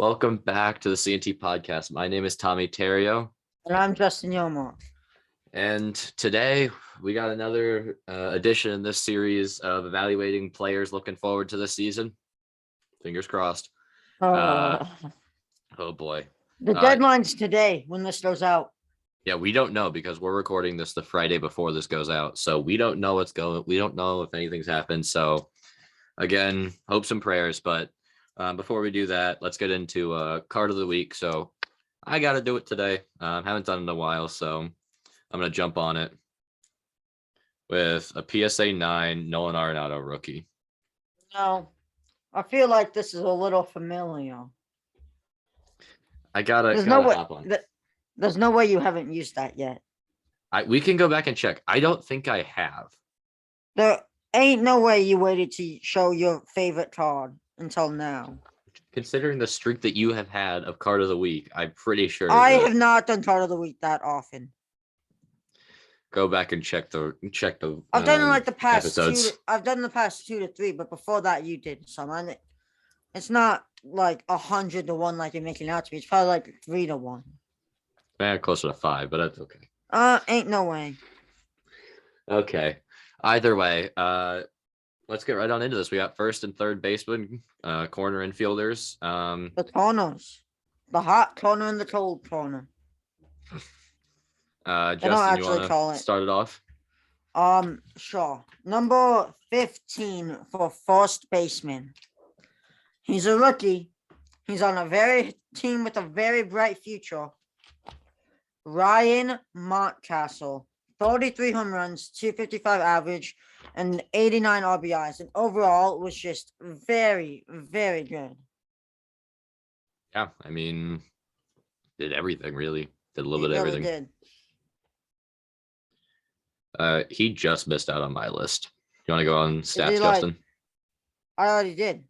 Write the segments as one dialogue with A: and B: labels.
A: Welcome back to the CNT podcast. My name is Tommy Terrio,
B: And I'm Justin Yomo.
A: and today we got another edition in this series of evaluating players looking forward to this season. Fingers crossed. Oh boy.
B: The deadline's today when this goes out.
A: Yeah, we don't know because we're recording this the Friday before this goes out. So we don't know what's going. We don't know if anything's happened. So again, hopes and prayers. But before we do that, let's get into card of the week. So I got to do it today. Haven't done it in a while, so I'm going to jump on it with a PSA 9 Nolan Arenado rookie.
B: No, I feel like this is a little familiar.
A: I gotta hop on.
B: There's no way you haven't used that yet.
A: We can go back and check. I don't think I have.
B: There ain't no way you waited to show your favorite card until now.
A: Considering the streak that you have had of card of the week, I'm pretty sure
B: I have not done card of the week that often.
A: Go back and check the.
B: I've done like the past
A: episodes.
B: I've done the past 2 to 3, but before that you did some. It's not like 100 to 1 like you're making out to be. It's probably like 3 to 1.
A: Closer to 5, but that's okay.
B: Ain't no way.
A: Okay. Either way, let's get right on into this. We got first and third baseman, corner infielders.
B: The corners. The hot corner and the cold corner.
A: Justin, you want to start it off?
B: Sure. Number 15 for first baseman. He's a rookie. He's on a team with a very bright future. Ryan Machado, 33 home runs, 255 average, and 89 RBIs. And overall, it was just very, very good.
A: Yeah, I mean, did everything really. Did a little bit of everything. He just missed out on my list. You want to go on stats, Justin?
B: I already did.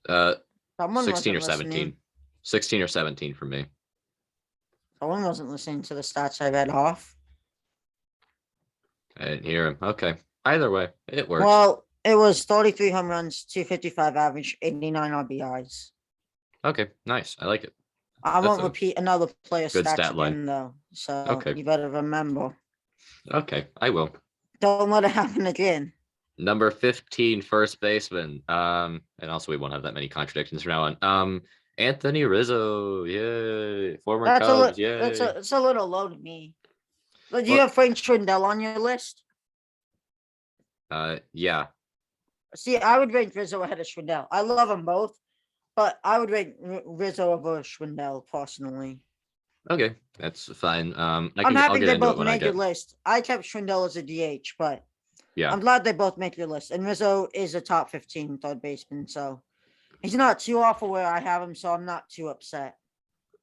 A: 16 or 17. 16 or 17 for me.
B: Someone wasn't listening to the stats I read off.
A: I didn't hear him. Okay. Either way, it works.
B: Well, it was 33 home runs, 255 average, 89 RBIs.
A: Okay, nice. I like it.
B: I won't repeat another player's stats again, though. So you better remember.
A: Okay, I will.
B: Don't let it happen again.
A: Number 15, first baseman. And also we won't have that many contradictions from now on. Anthony Rizzo, yay! Former Cubs, yay!
B: It's a little low to me. But do you have Frank Schwindel on your list?
A: Yeah.
B: See, I would rank Rizzo ahead of Schwindel. I love them both, but I would rank Rizzo over Schwindel personally.
A: Okay, that's fine.
B: I'm happy they both made your list. I kept Schwindel as a DH, but yeah, I'm glad they both make your list. And Rizzo is a top 15 third baseman, so he's not too awful where I have him, so I'm not too upset.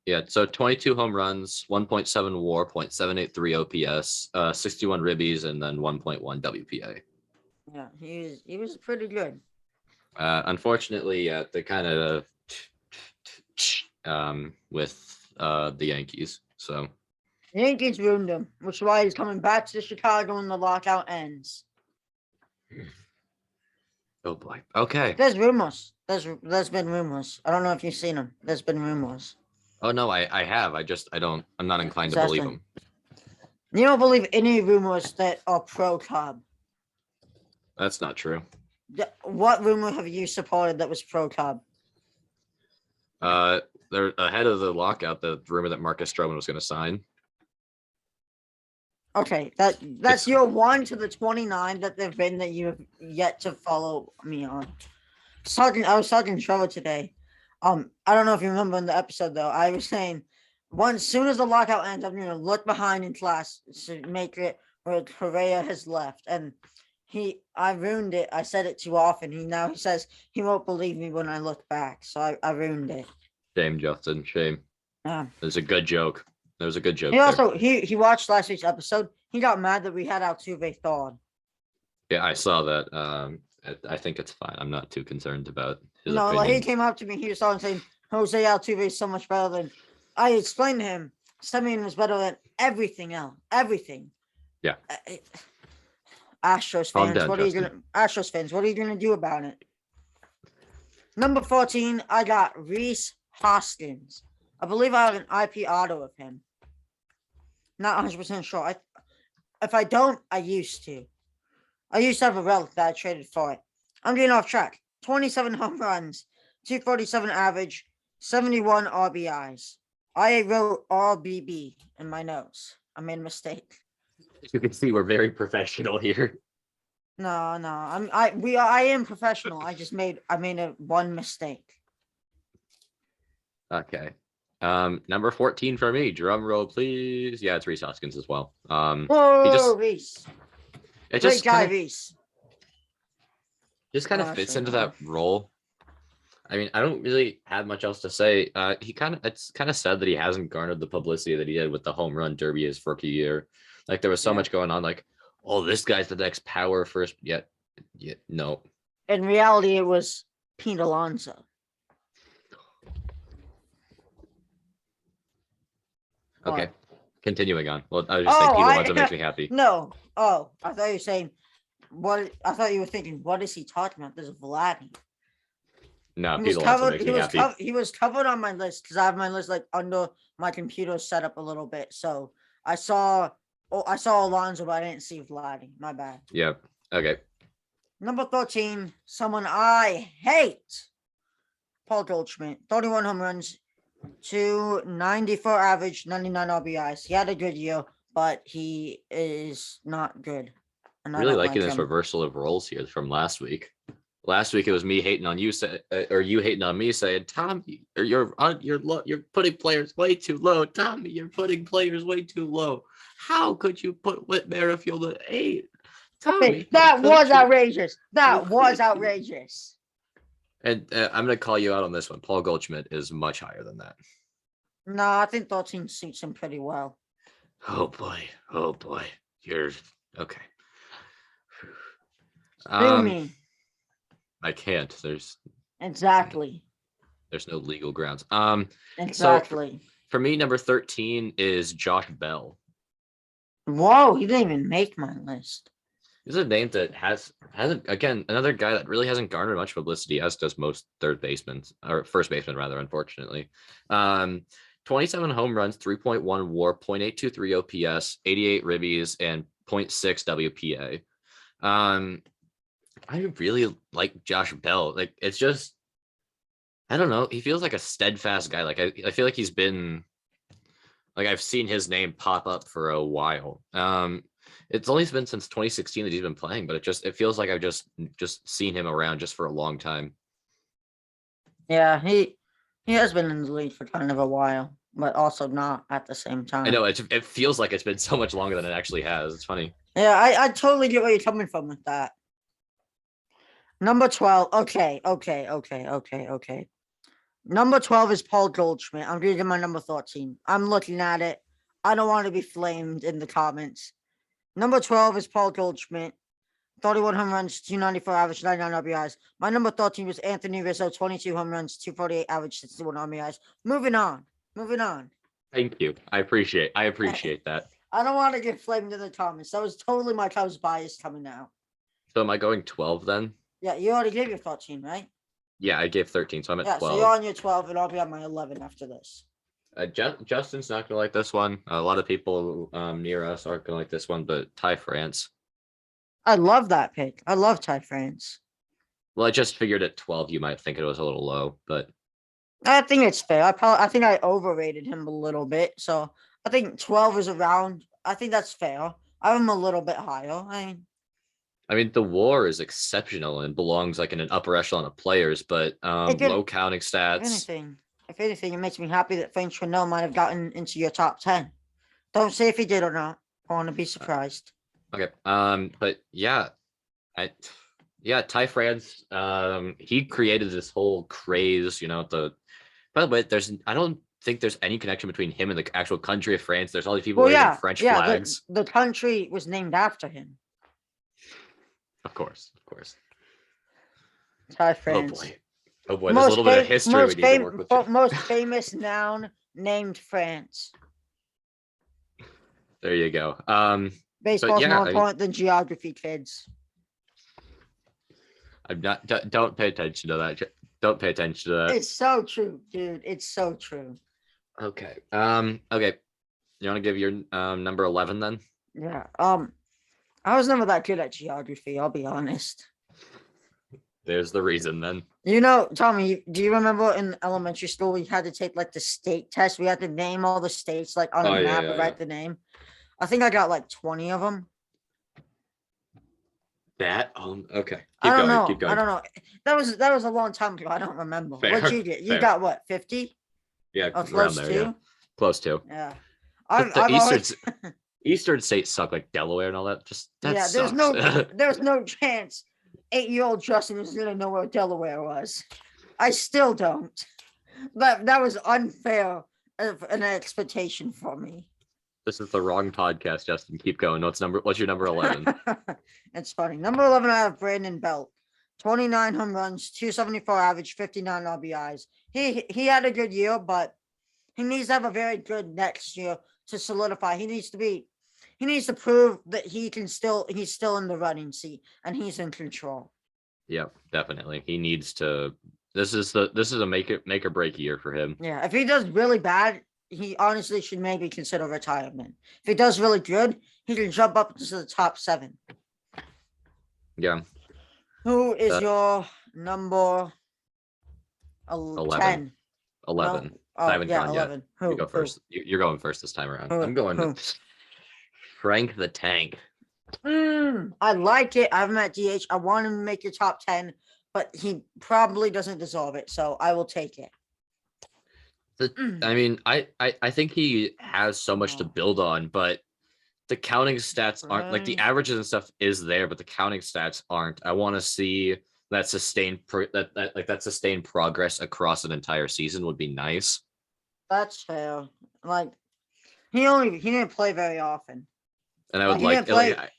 A: Yeah, so 22 home runs, 1.7 WAR, 0.783 OPS, 61 ribbies, and then 1.1 WPA.
B: Yeah, he was pretty good.
A: Unfortunately, they kind of with the Yankees. So
B: the Yankees ruined him, which is why he's coming back to Chicago when the lockout ends.
A: Oh boy. Okay.
B: There's rumors. There's been rumors. I don't know if you've seen them. There's been rumors.
A: Oh no, I have. I'm not inclined to believe them.
B: You don't believe any rumors that are pro Cub?
A: That's not true.
B: What rumor have you supported that was pro Cub?
A: They're ahead of the lockout. The rumor that Marcus Stroman was going to sign.
B: Okay, that's your 1 to the 29 that there've been that you have yet to follow me on. I was talking to Trevor today. I don't know if you remember in the episode though. I was saying, as soon as the lockout ends, I'm gonna look behind in class to make it where Correa has left, and I ruined it. I said it too often. He says he won't believe me when I look back, so I ruined it.
A: Shame, Justin. Shame.
B: Yeah,
A: it was a good joke. There was a good joke.
B: He watched last week's episode. He got mad that we had Altuve thawed.
A: Yeah, I saw that. I think it's fine. I'm not too concerned about his opinion.
B: Like he came up to me. He was saying Jose Altuve is so much better than. I explained to him. Semien was better than everything else. Everything.
A: Yeah.
B: Astros fans, what are you gonna do about it? Number 14, I got Reese Hoskins. I believe I have an IP auto of him. Not 100% sure. If I don't, I used to. I used to have a relic that I traded for it. I'm getting off track. 27 home runs, 247 average, 71 RBIs. I wrote RBB in my notes. I made a mistake.
A: You can see we're very professional here.
B: No, I am professional. I made one mistake.
A: Okay. Number 14 for me. Drum roll, please. Yeah, it's Reese Hoskins as well.
B: Whoa, Reese.
A: Great
B: guy, Reese.
A: Just kind of fits into that role. I mean, I don't really have much else to say. It's kind of sad that he hasn't garnered the publicity that he did with the home run derby his rookie year. Like there was so much going on. Like, oh, this guy's the next power first. Yet, no.
B: In reality, it was Pete Alonso.
A: Okay, continuing on. Well, I was just saying Pete Alonso makes me happy.
B: No. Oh, I thought you were saying what? I thought you were thinking, what is he talking about? This is Vladdy.
A: No, Pete Alonso makes me happy.
B: He was covered on my list because I have my list like under my computer set up a little bit. So I saw Alonso, but I didn't see Vladdy. My bad.
A: Yep. Okay.
B: Number 13, someone I hate. Paul Goldschmidt, 31 home runs, 294 average, 99 RBIs. He had a good year, but he is not good.
A: And really liking this reversal of roles here from last week. Last week it was me hating on you, or you hating on me, saying, "Tommy, you're putting players way too low. Tommy, you're putting players way too low. How could you put Whit Merrifield at 8? Tommy,
B: that was outrageous. That was outrageous."
A: And I'm going to call you out on this one. Paul Goldschmidt is much higher than that.
B: No, I think 13 suits him pretty well.
A: Oh boy. You're okay.
B: Me.
A: I can't. There's no legal grounds.
B: Exactly.
A: So for me, number 13 is Josh Bell.
B: Whoa, he didn't even make my list.
A: This is a name that hasn't again, another guy that really hasn't garnered much publicity, as does most third basemen, or first baseman rather, unfortunately. 27 home runs, 3.1 WAR, 0.823 OPS, 88 ribbies, and 0.6 WPA. I really like Josh Bell. Like, it's just, I don't know. He feels like a steadfast guy. Like, I feel like he's been, like, I've seen his name pop up for a while. It's only been since 2016 that he's been playing, but it feels like I've just seen him around just for a long time.
B: Yeah, he has been in the league for kind of a while, but also not at the same time.
A: I know it feels like it's been so much longer than it actually has. It's funny.
B: Yeah, I totally get where you're coming from with that. Number 12. Okay. Number 12 is Paul Goldschmidt. I'm reading my number 13. I'm looking at it. I don't want to be flamed in the comments. Number 12 is Paul Goldschmidt. 31 home runs, 294 average, 99 RBIs. My number 13 was Anthony Rizzo, 22 home runs, 248 average, 61 RBIs. Moving on.
A: Thank you. I appreciate that.
B: I don't want to get flamed in the comments. That was totally my Cubs bias coming out.
A: So am I going 12 then?
B: Yeah, you already gave your 13, right?
A: Yeah, I gave 13, so I'm at 12.
B: So you're on your 12, and I'll be on my 11 after this.
A: Justin's not going to like this one. A lot of people near us aren't going to like this one, but Ty France.
B: I love that pick. I love Ty France.
A: Well, I just figured at 12 you might think it was a little low, but
B: I think it's fair. I think I overrated him a little bit, so I think 12 is around. I think that's fair. I'm a little bit higher.
A: I mean, the WAR is exceptional and belongs like in an upper echelon of players, but low counting stats.
B: If anything, it makes me happy that Frank Chanel might have gotten into your top 10. Don't say if he did or not. I want to be surprised.
A: Okay. But yeah, Ty France, he created this whole craze, by the way, I don't think there's any connection between him and the actual country of France. There's all these people wearing French flags.
B: The country was named after him.
A: Of course.
B: Ty France.
A: Oh boy. There's a little bit of history we need to work with.
B: Most famous noun named France.
A: There you go.
B: Baseball's more important than geography, kids.
A: I'm not. Don't pay attention to that. Don't pay attention to that.
B: It's so true, dude. It's so true.
A: Okay. Okay. You want to give your number 11 then?
B: Yeah. I was never that good at geography, I'll be honest.
A: There's the reason then.
B: Tommy, do you remember in elementary school we had to take like the state test? We had to name all the states like on a map and write the name. I think I got like 20 of them.
A: That okay.
B: Keep going. I don't know. That was a long time ago. I don't remember.
A: Fair,
B: What'd you get? You got what, 50?
A: Yeah,
B: close there, to?
A: Yeah. Close to.
B: Yeah.
A: Eastern states suck, like Delaware and all that.
B: There's no chance 8-year-old Justin was gonna know where Delaware was. I still don't. That was unfair of an expectation for me.
A: This is the wrong podcast, Justin. Keep going. What's your number 11?
B: It's funny. Number 11, I have Brandon Belt. 29 home runs, 274 average, 59 RBIs. He had a good year, but he needs to have a very good next year to solidify. He needs to prove that he's still in the running seat and he's in control.
A: Yep, definitely. He needs to. This is a make or break year for him.
B: Yeah, if he does really bad, he honestly should maybe consider retirement. If he does really good, he can jump up to the top 7.
A: Yeah.
B: Who is your number
A: 11?
B: 10?
A: 11.
B: No? Oh,
A: I haven't gone
B: 11.
A: yet. You go first. You're going first this time around. I'm going to Frank the Tank.
B: I like it. I have him at DH. I want him to make your top 10, but he probably doesn't deserve it, so I will take it.
A: I mean, I think he has so much to build on, but the counting stats aren't like the averages and stuff is there, but the counting stats aren't. I want to see that sustained progress across an entire season would be nice.
B: That's fair. Like he didn't play very often,
A: and I would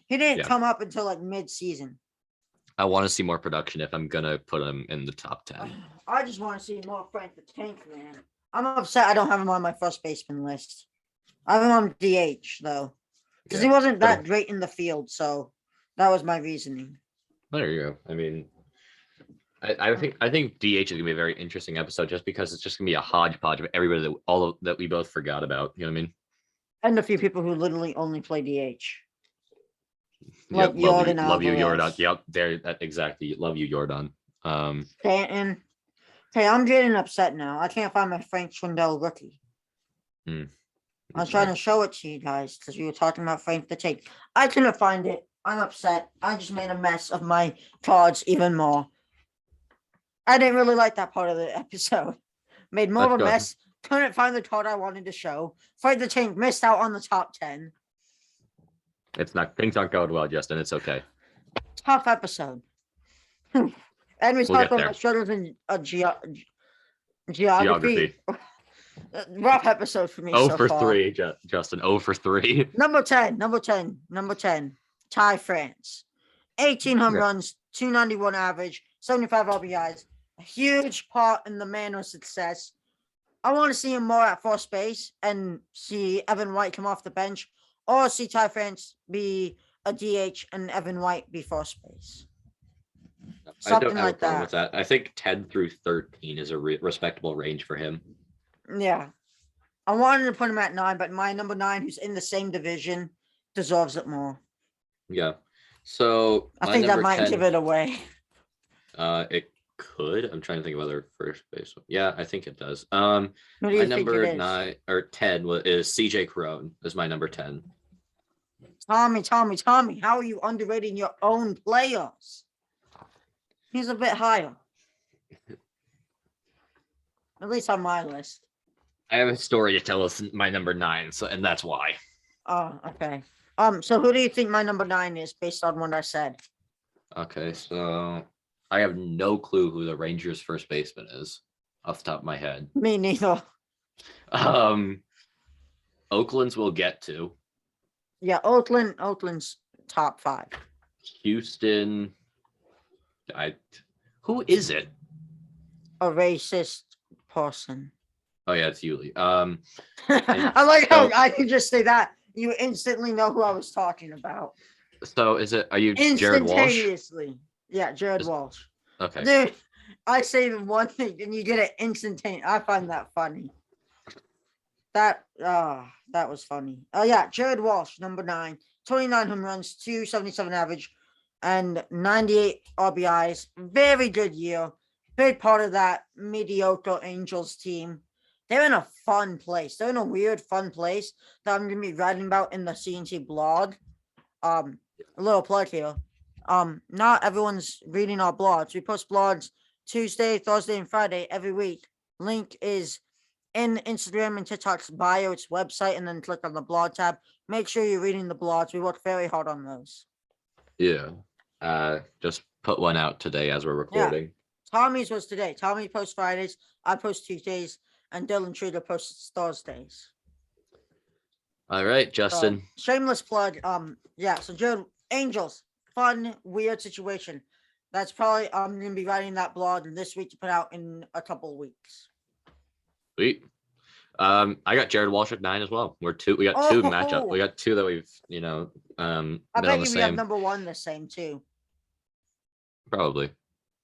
B: he didn't come up until like mid-season.
A: I want to see more production if I'm gonna put him in the top 10.
B: I just want to see more Frank the Tank, man. I'm upset I don't have him on my first baseman list. I have him on DH though, because he wasn't that great in the field. So that was my reasoning.
A: There you go. I mean, I think DH is gonna be a very interesting episode just because it's just gonna be a hodgepodge of everybody that we both forgot about. You know what I mean?
B: And a few people who literally only play DH.
A: Like Jordan. Love you, Jordan. Yep, there. Exactly. Love you, Jordan.
B: Stanton. Hey, I'm getting upset now. I can't find my Frank Schwindel rookie. I was trying to show it to you guys because we were talking about Frank the Tank. I couldn't find it. I'm upset. I just made a mess of my cards even more. I didn't really like that part of the episode. Made more of a mess. Couldn't find the card I wanted to show. Frank the Tank missed out on the top 10.
A: Things aren't going well, Justin. It's okay.
B: Tough episode. And we talked about struggles in geography. Rough episode for me.
A: 0 for 3, Justin. 0 for 3.
B: Number 10. Ty France. 18 home runs, 291 average, 75 RBIs. A huge part in the Manor's success. I want to see him more at first base and see Evan White come off the bench, or see Ty France be a DH and Evan White be first base. Something like that.
A: With that. I think 10 through 13 is a respectable range for him.
B: Yeah. I wanted to put him at 9, but my number 9, who's in the same division, deserves it more.
A: Yeah. So
B: I think that might 10, give it away.
A: It could. I'm trying to think of other first base. Yeah, I think it does. My number 9 or 10 is CJ Crone is my number 10.
B: Tommy, how are you underrating your own players? He's a bit higher. At least on my list.
A: I have a story to tell us my number 9, and that's why.
B: Oh, okay. So who do you think my number 9 is based on what I said?
A: Okay, so I have no clue who the Rangers' first baseman is off the top of my head.
B: Me neither.
A: Oakland's we'll get to.
B: Yeah, Oakland's top 5.
A: Houston. Who is it?
B: A racist person.
A: Oh yeah, it's Yuli.
B: I like how I can just say that. You instantly know who I was talking about.
A: So are you Jared Walsh?
B: Instantaneously. Yeah, Jared Walsh.
A: Okay.
B: Dude, I say the one thing and you get it instantaneous. I find that funny. That was funny. Oh yeah, Jared Walsh, number 9, 29 home runs, 277 average, and 98 RBIs. Very good year. Big part of that mediocre Angels team. They're in a fun place. They're in a weird, fun place that I'm gonna be writing about in the CNT blog. A little plug here. Not everyone's reading our blogs. We post blogs Tuesday, Thursday, and Friday every week. Link is in Instagram and TikTok's bio, its website, and then click on the blog tab. Make sure you're reading the blogs. We work very hard on those.
A: Yeah. Just put one out today as we're recording.
B: Yeah. Tommy's was today. Tommy posts Fridays. I post Tuesdays, and Dylan Truder posts Thursdays.
A: All right, Justin.
B: Shameless plug. Yeah. So Jared, Angels, fun, weird situation. That's probably I'm gonna be writing that blog this week to put out in a couple of weeks.
A: Sweet. I got Jared Walsh at 9 as well. We got two matchups. We got two that we've,
B: I bet you we have number 1 the same too.
A: Probably.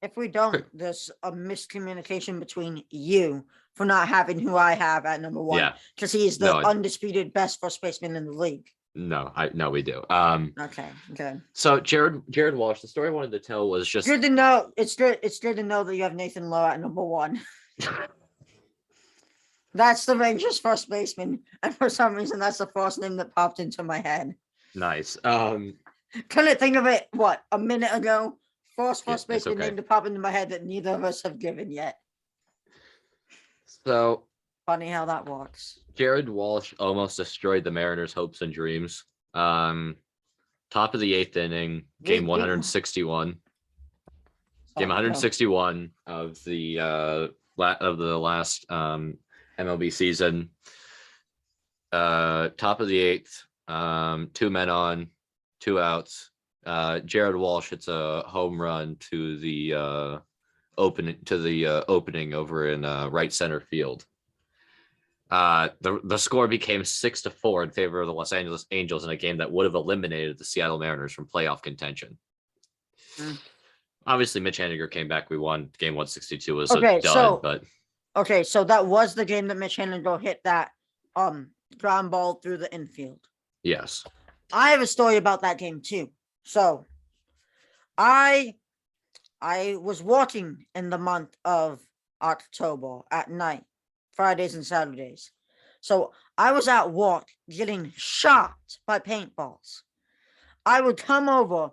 B: If we don't, there's a miscommunication between you for not having who I have at number 1. Yeah. Because he is the undisputed best first baseman in the league.
A: No, we do.
B: Okay, good.
A: So Jared Walsh, the story I wanted to tell was just
B: good to know. It's good to know that you have Nathan Lowe at number 1. That's the Rangers first baseman, and for some reason, that's the first name that popped into my head.
A: Nice.
B: Couldn't think of it. What, a minute ago? First baseman name to pop into my head that neither of us have given yet.
A: So
B: funny how that works.
A: Jared Walsh almost destroyed the Mariners' hopes and dreams. Top of the 8th inning, game 161. Game 161 of the last MLB season. Top of the 8th, 2 men on, 2 outs. Jared Walsh hits a home run to the opening over in right center field. The score became 6-4 in favor of the Los Angeles Angels in a game that would have eliminated the Seattle Mariners from playoff contention. Obviously, Mitch Haniger came back. We won. Game 162 was
B: so that was the game that Mitch Haniger hit that ground ball through the infield.
A: Yes.
B: I have a story about that game too. So I was walking in the month of October at night, Fridays and Saturdays. So I was at work getting shot by paintballs. I would come over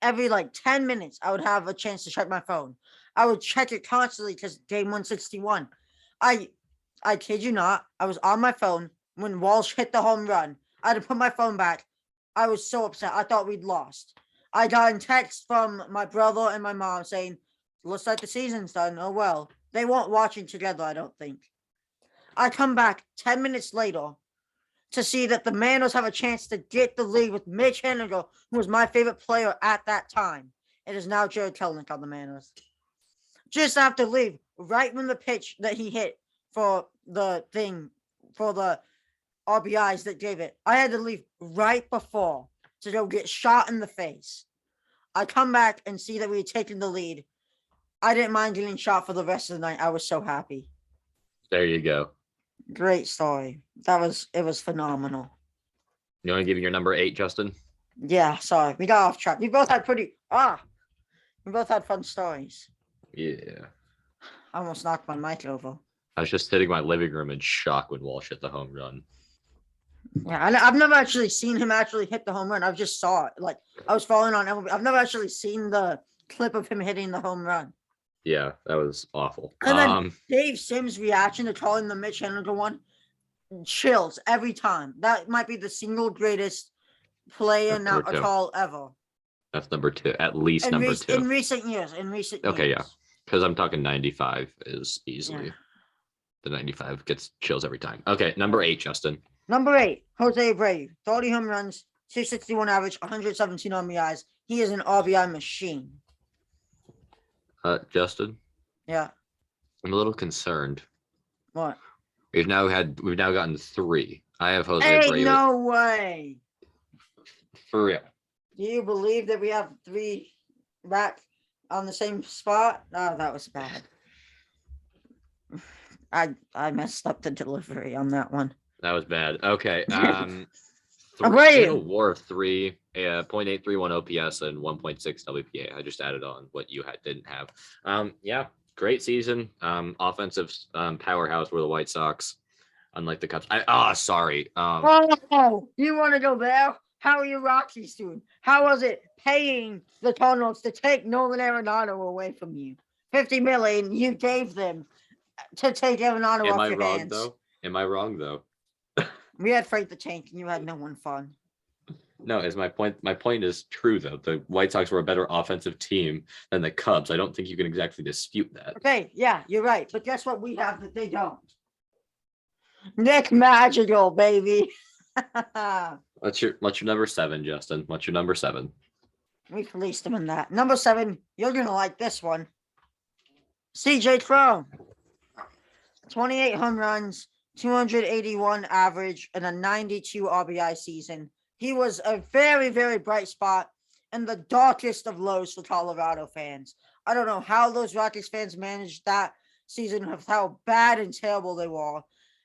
B: every 10 minutes. I would have a chance to check my phone. I would check it constantly because game 161. I kid you not, I was on my phone when Walsh hit the home run. I had to put my phone back. I was so upset. I thought we'd lost. I got a text from my brother and my mom saying, looks like the season's done. Oh, well. They weren't watching together, I don't think. I come back 10 minutes later to see that the Mariners have a chance to get the lead with Mitch Haniger, who was my favorite player at that time. It is now Jared Kelenic on the Mariners. Just after leave, right when the pitch that he hit for the RBIs that gave it, I had to leave right before to go get shot in the face. I come back and see that we had taken the lead. I didn't mind getting shot for the rest of the night. I was so happy.
A: There you go.
B: Great story. It was phenomenal.
A: You want to give me your number 8, Justin?
B: Yeah, sorry. We got off track. We both had fun stories.
A: Yeah.
B: I almost knocked my mic over.
A: I was just sitting in my living room in shock when Walsh hit the home run.
B: Yeah, I've never actually seen him actually hit the home run. I just saw it. I was following on MLB. I've never actually seen the clip of him hitting the home run.
A: Yeah, that was awful.
B: And then Dave Sims' reaction to calling the Mitch Haniger one, chills every time. That might be the single greatest play in a call ever.
A: That's number 2, at least number 2.
B: In recent years.
A: Okay, yeah. Because I'm talking 95 is easily. Yeah. The 95 gets chills every time. Okay, number 8, Justin.
B: Number 8, Jose Abreu. 30 home runs, 261 average, 117 RBIs. He is an RBI machine.
A: Justin?
B: Yeah.
A: I'm a little concerned.
B: What?
A: We've now gotten 3. I have Jose Abreu.
B: No way.
A: For real.
B: Do you believe that we have 3 back on the same spot. Oh, that was bad. I messed up the delivery on that one.
A: That was bad. Okay.
B: Wait.
A: Total WAR of 3, 0.831 OPS and 1.6 WPA. I just added on what you didn't have. Yeah, great season. Offensive powerhouse were the White Sox, unlike the Cubs. Sorry.
B: Oh, you want to go there? How are your Rockies doing? How was it paying the Cardinals to take Nolan Arenado away from you? $50 million you gave them to take Arenado off your hands.
A: Am I wrong though?
B: We had Frank the Tank, and you had no one fun.
A: No, is my point. My point is true though. The White Sox were a better offensive team than the Cubs. I don't think you can exactly dispute that.
B: Okay, yeah, you're right. But guess what we have that they don't? Nick Magical, baby.
A: What's your number 7, Justin? What's your number 7?
B: We released him in that. Number 7, you're gonna like this one. CJ Cron. 28 home runs, 281 average, and a 92 RBI season. He was a very, very bright spot in the darkest of lows for Colorado fans. I don't know how those Rockies fans managed that season with how bad and terrible they were.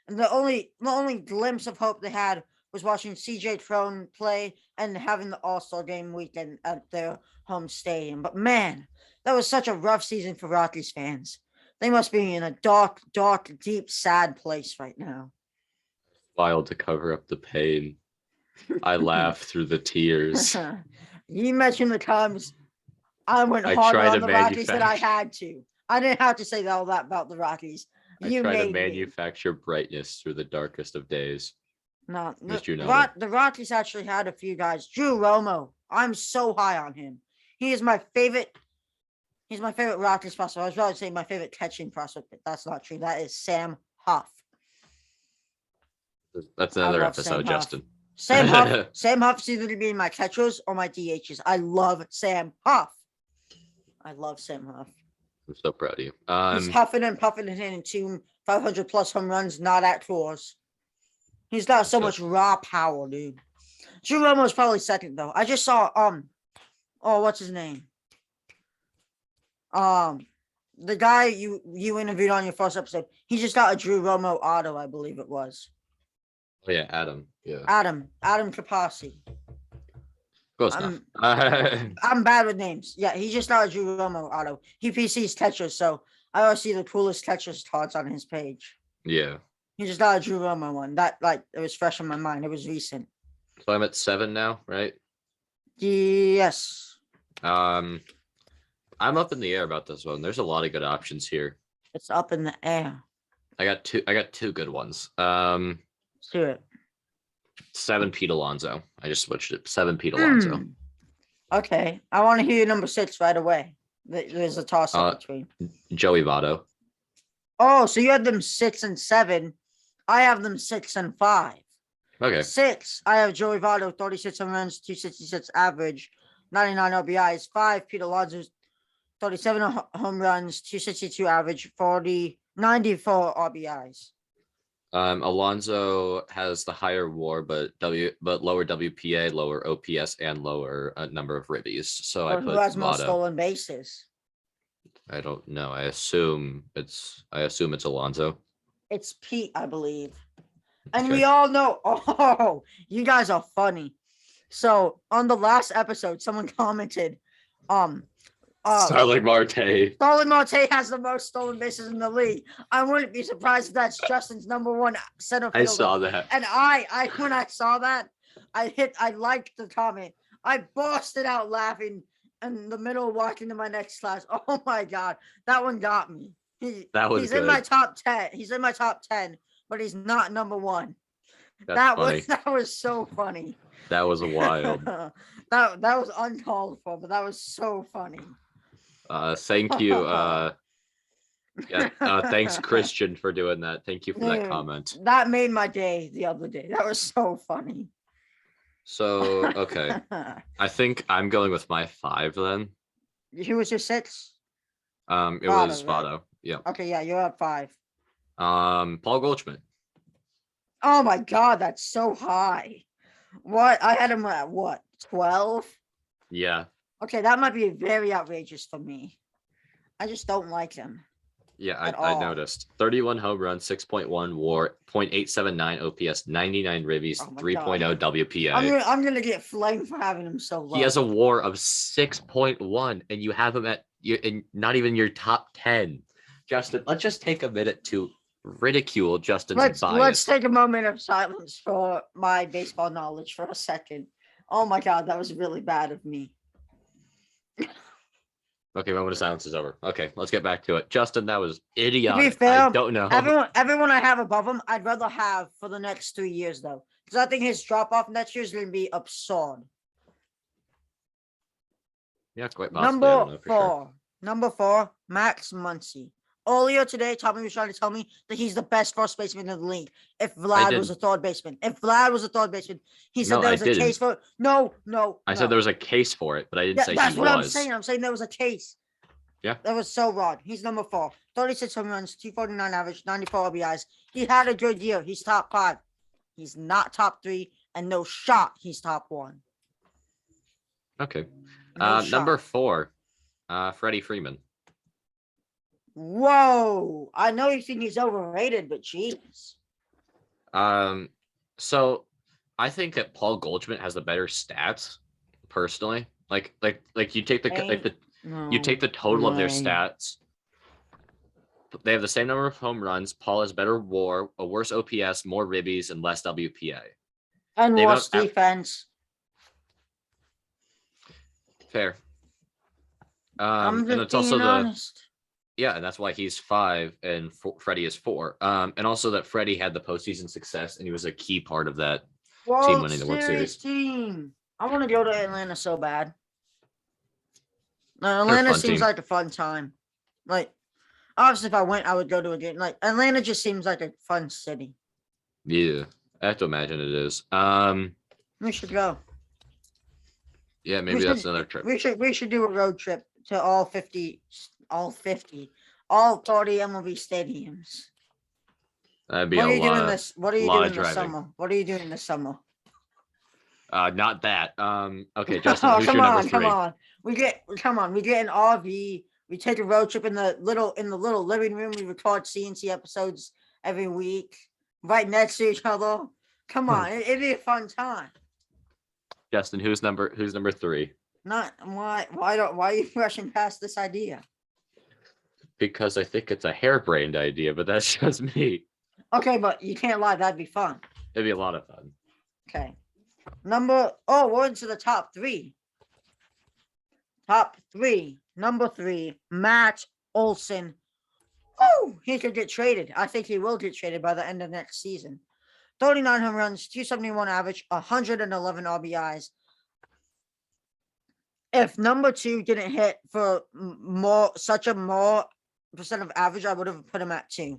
B: And the only glimpse of hope they had was watching CJ Cron play and having the All-Star game weekend at their home stadium. But man, that was such a rough season for Rockies fans. They must be in a dark, dark, deep, sad place right now.
A: Wild to cover up the pain. I laughed through the tears.
B: You mentioned the times I went harder on the Rockies than I had to. I didn't have to say all that about the Rockies.
A: I try to manufacture brightness through the darkest of days.
B: No, the Rockies actually had a few guys. Drew Romo. I'm so high on him. He is my favorite. He's my favorite Rockies prospect. I was about to say my favorite catching prospect, but that's not true. That is Sam Huff.
A: That's another episode, Justin.
B: Sam Huff. Sam Huff's either to be my catchers or my DHs. I love Sam Huff. I love Sam Huff.
A: I'm so proud of you.
B: He's huffing and puffing and hitting 500 plus home runs, not at tours. He's got so much raw power, dude. Drew Romo's probably second though. I just saw what's his name? The guy you interviewed on your first episode. He just got a Drew Romo auto, I believe it was.
A: Oh yeah, Adam. Yeah.
B: Adam Kapasi.
A: Close enough.
B: I'm bad with names. Yeah, he just got a Drew Romo auto. He PCs catchers, so I always see the coolest catchers cards on his page.
A: Yeah.
B: He just got a Drew Romo one. That it was fresh in my mind. It was recent.
A: So I'm at 7 now, right?
B: Yes.
A: I'm up in the air about this one. There's a lot of good options here.
B: It's up in the air.
A: I got two good ones.
B: Let's do it.
A: 7 Pete Alonso. I just switched it. 7 Pete Alonso.
B: Okay. I want to hear your number 6 right away. There's a toss up between.
A: Joey Votto.
B: Oh, so you had them 6 and 7. I have them 6 and 5.
A: Okay.
B: 6. I have Joey Votto, 36 home runs, 266 average, 99 RBIs. 5. Pete Alonso, 37 home runs, 262 average, 94 RBIs.
A: Alonso has the higher WAR, but lower WPA, lower OPS, and lower number of ribbies. So I put
B: who has more
A: Votto.
B: Stolen bases?
A: I don't know. I assume it's Alonso.
B: It's Pete, I believe. And we all know. Oh, you guys are funny. So on the last episode, someone commented,
A: Starling Marte.
B: Starling Marte has the most stolen bases in the league. I wouldn't be surprised if that's Justin's number 1 center fielder.
A: I saw that.
B: And I when I saw that, I liked the comment. I busted out laughing in the middle of walking to my next class. Oh my God. That one got me. He's good. In my top 10. He's in my top 10, but he's not number 1. That was so funny.
A: That was wild.
B: that was uncalled for, but that was so funny.
A: Thank you. Thanks, Christian, for doing that. Thank you for that comment.
B: That made my day the other day. That was so funny.
A: So, okay. I think I'm going with my 5 then.
B: Who was your 6?
A: It was Votto. Right? Yeah.
B: Okay, yeah, you're at 5.
A: Paul Goldschmidt.
B: Oh my God, that's so high. What? I had him at what? 12?
A: Yeah.
B: Okay, that might be very outrageous for me. I just don't like him.
A: Yeah,
B: at
A: I
B: all.
A: noticed. 31 home runs, 6.1 WAR, 0.879 OPS, 99 ribbies,
B: Oh my
A: 3.0
B: God.
A: WPA.
B: I'm gonna get flamed for having him so low.
A: He has a WAR of 6.1, and you have him at not even your top 10. Justin, let's just take a minute to ridicule Justin's bias.
B: Let's take a moment of silence for my baseball knowledge for a second. Oh my God, that was really bad of me.
A: Okay, moment of silence is over. Okay, let's get back to it. Justin, that was idiotic.
B: To be fair,
A: I don't know.
B: everyone I have above him, I'd rather have for the next 3 years though, because I think his drop off next year is going to be absurd.
A: Yeah, quite possibly. I don't know for sure.
B: Number 4, Max Muncie. Earlier today, Tommy was trying to tell me that he's the best first baseman in the league. If Vlad was a third baseman, he said there was a case for it. No.
A: I said there was a case for it, but I didn't say
B: that's
A: he
B: what
A: was.
B: I'm saying. I'm saying there was a case.
A: Yeah.
B: That was so wrong. He's number 4. 36 home runs, 249 average, 94 RBIs. He had a good year. He's top 5. He's not top 3, and no shot he's top 1.
A: Okay.
B: No
A: number
B: shot.
A: 4, Freddie Freeman.
B: Whoa. I know you think he's overrated, but jeez.
A: So I think that Paul Goldschmidt has the better stats, personally. Like you take you take the total of their stats. They have the same number of home runs. Paul has better WAR, a worse OPS, more ribbies, and less WPA.
B: And worse defense.
A: Fair.
B: I'm just
A: and it's
B: being
A: also
B: honest.
A: Yeah, and that's why he's 5 and Freddie is 4. And also that Freddie had the postseason success, and he was a key part of that team winning the World Series.
B: Team. I want to go to Atlanta so bad. Atlanta seems like a fun time. Like, obviously, if I went, I would go to a game. Like, Atlanta just seems like a fun city.
A: Yeah, I have to imagine it is.
B: We should go.
A: Yeah, maybe that's another trip.
B: We should do a road trip to all 30 MLB stadiums.
A: That'd be a lot.
B: What are you doing this summer? What are you doing this summer?
A: Not that. Okay, Justin, who's your number 3?
B: We get an RV. We take a road trip in the little living room. We record CNT episodes every week, right next to each other. Come on, it'd be a fun time.
A: Justin, who's number 3?
B: Why are you rushing past this idea?
A: Because I think it's a harebrained idea, but that's just me.
B: Okay, but you can't lie. That'd be fun.
A: It'd be a lot of fun.
B: Okay. We're into the top 3. Number 3, Matt Olsen. Oh, he could get traded. I think he will get traded by the end of next season. 39 home runs, 271 average, 111 RBIs. If number 2 didn't hit for more percent of average, I would have put him at 2.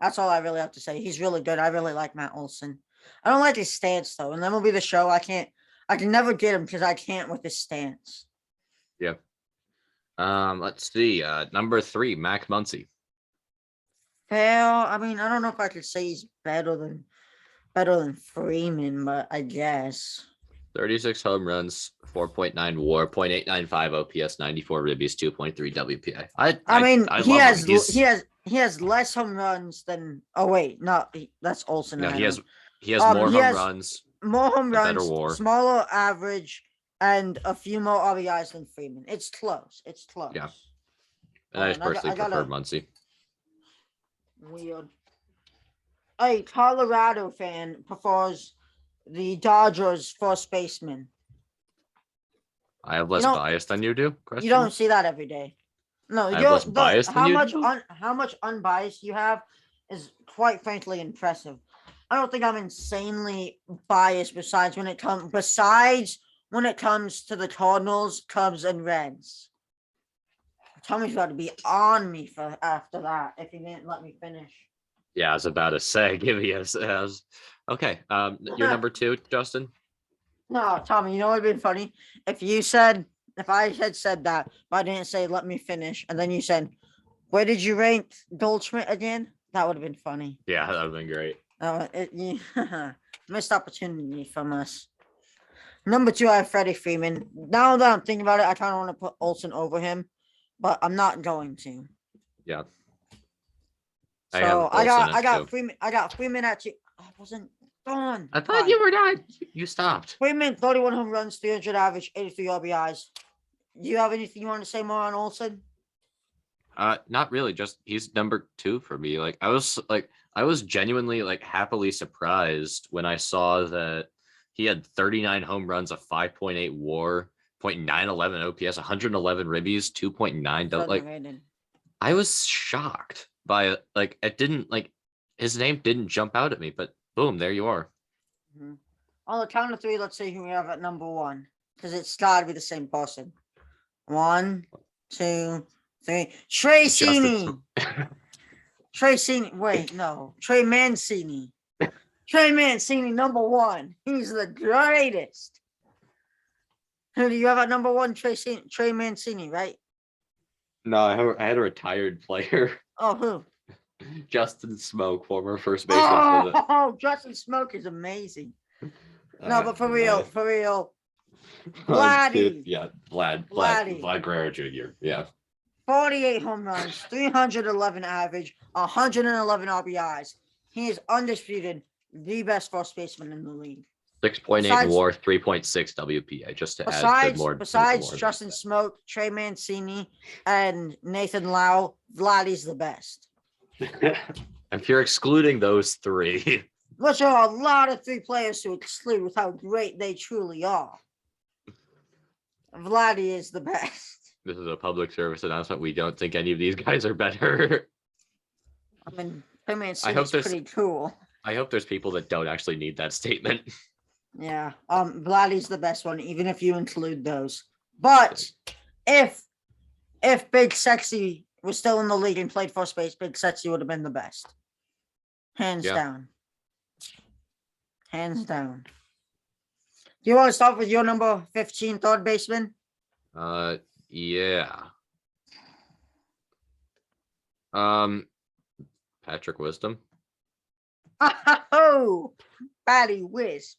B: That's all I really have to say. He's really good. I really like Matt Olsen. I don't like his stance though, and then will be the show. I can never get him because I can't with his stance.
A: Yeah. Let's see. Number 3, Mac Muncie.
B: Fair. I mean, I don't know if I could say he's better than Freeman, but I guess.
A: 36 home runs, 4.9 WAR, 0.895 OPS, 94 ribbies, 2.3 WPA.
B: He has less home runs than. Oh wait, no, that's Olsen.
A: No, he has more home runs.
B: More home runs,
A: better WAR.
B: Smaller average, and a few more RBIs than Freeman. It's close.
A: Yeah. And I just personally prefer Muncie.
B: Weird. A Colorado fan prefers the Dodgers first baseman.
A: I have less bias than you do.
B: Question? You don't see that every day. No,
A: I have less bias than you do.
B: How much unbiased you have is quite frankly impressive. I don't think I'm insanely biased besides when it comes to the Cardinals, Cubs, and Reds. Tommy's got to be on me for after that if he didn't let me finish.
A: Yeah, I was about to say, give me a. Okay, you're number 2, Justin.
B: No, Tommy, you know what would have been funny if I had said that, but I didn't say let me finish, and then you said, "Where did you rank Goldschmidt again?" That would have been funny.
A: Yeah, that would have been great.
B: Missed opportunity from us. Number 2, I have Freddie Freeman. Now that I'm thinking about it, I kind of want to put Olsen over him, but I'm not going to.
A: Yeah.
B: So
A: I have
B: I
A: Olsen at
B: got
A: 2.
B: Freeman. I got Freeman at 2. I wasn't done.
A: I thought you were not. You stopped.
B: Freeman, 31 home runs, 300 average, 83 RBIs. Do you have anything you want to say more on Olsen?
A: Not really. Just he's number 2 for me. I was genuinely happily surprised when I saw that he had 39 home runs, a 5.8 WAR, 0.911 OPS, 111 ribbies, 2.9. I was shocked by it. Didn't his name didn't jump out at me, but boom, there you are.
B: Mm-hmm. On the count of 3, let's see who we have at number 1, because it's got to be the same person. 1, 2, 3. Trey Mancini. Wait, no. Trey Mancini. Trey Mancini, number 1. He's the greatest. Who do you have at number 1? Trey Mancini, right?
A: No, I had a retired player.
B: Oh, who?
A: Justin Smoke, former first baseman.
B: Oh, Justin Smoke is amazing. No, but for real. Vladdy.
A: Vlad Guerrero Jr. Yeah.
B: 48 home runs, 311 average, 111 RBIs. He is undisputed the best first baseman in the league.
A: 6.8 WAR, 3.6 WPA. Just to add more.
B: Besides Justin Smoke, Trey Mancini, and Nathan Lau, Vladdy's the best.
A: If you're excluding those 3,
B: which are a lot of 3 players to exclude with how great they truly are, Vladdy is the best.
A: This is a public service announcement. We don't think any of these guys are better.
B: I mean, Trey Mancini is pretty cool.
A: I hope there's people that don't actually need that statement.
B: Yeah, Vladdy's the best one, even if you include those. But if Big Sexy was still in the league and played first base, Big Sexy would have been the best. Hands down. Hands down. Do you want to start with your number 15 third baseman?
A: Yeah. Patrick Wisdom.
B: Oh, Patty Whiz.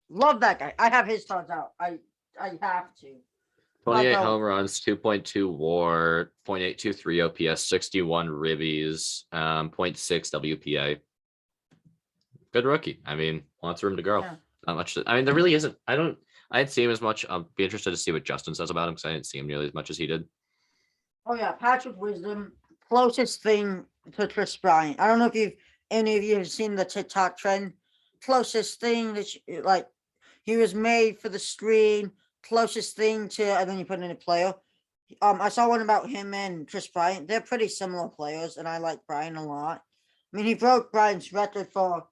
B: Love that guy. I have his cards out. I have to.
A: 28 home runs, 2.2 WAR, 0.823 OPS, 61 ribbies, 0.6 WPA. Good rookie. I mean, lots of room to grow. Yeah. Not much. There really isn't. I didn't see him as much. I'll be interested to see what Justin says about him because I didn't see him nearly as much as he did.
B: Oh yeah, Patrick Wisdom, closest thing to Chris Bryant. I don't know if any of you have seen the TikTok trend. Closest thing that he was made for the screen. Closest thing to, and then you put in a player. I saw one about him and Chris Bryant. They're pretty similar players, and I like Bryant a lot. I mean, he broke Bryant's record for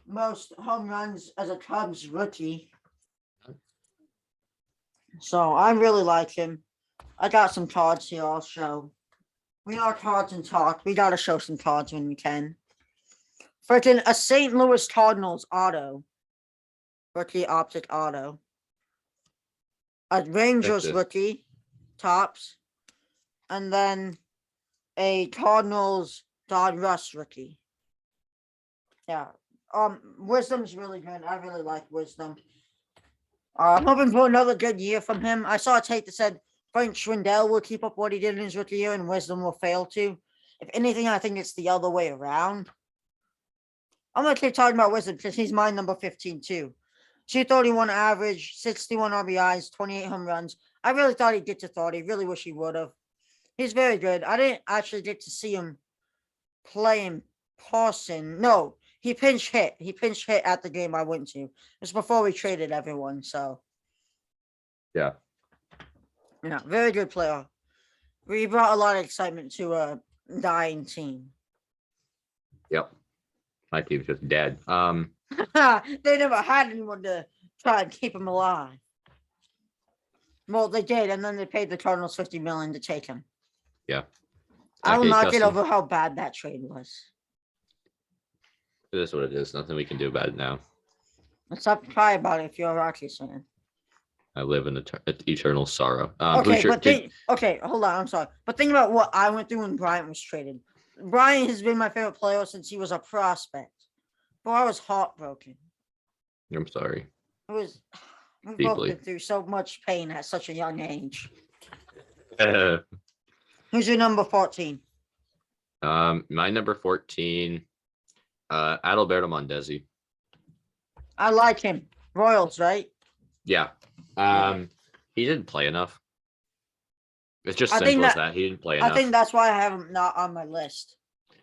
B: most home runs as a Cubs rookie. So I really like him. I got some cards here I'll show. We are cards and talk. We gotta show some cards when we can. Freaking a St. Louis Cardinals auto. Rookie optic auto. A Rangers rookie, tops. And then a Cardinals Todd Russ rookie. Yeah. Wisdom's really good. I really like Wisdom. I'm hoping for another good year from him. I saw a take that said Frank Schwindel will keep up what he did in his rookie year and Wisdom will fail to. If anything, I think it's the other way around. I'm going to keep talking about Wisdom because he's my number 15 too. 231 average, 61 RBIs, 28 home runs. I really thought he'd get to 30. Really wish he would have. He's very good. I didn't actually get to see him play in person. No, he pinch hit. He pinch hit at the game I went to. It was before we traded everyone, so.
A: Yeah.
B: Yeah, very good player. We brought a lot of excitement to a dying team.
A: Yep. My team's just dead.
B: They never had anyone to try and keep him alive. Well, they did, and then they paid the Cardinals $50 million to take him.
A: Yeah.
B: I will not get over how bad that trade was.
A: It is what it is. Nothing we can do about it now.
B: Let's not cry about it if you're a Rockies fan.
A: I live in eternal sorrow.
B: Okay, hold on. I'm sorry. But think about what I went through when Bryant was traded. Bryant has been my favorite player since he was a prospect. But I was heartbroken.
A: I'm sorry.
B: It was. We've both
A: Deeply.
B: been through so much pain at such a young age.
A: Uh,
B: Who's your number 14?
A: my number 14, Adalberto Mondesi.
B: I like him. Royals, right?
A: Yeah. He didn't play enough. It's just
B: I think
A: simple as
B: that-
A: that. He didn't play
B: I
A: enough.
B: think that's why I have him not on my list.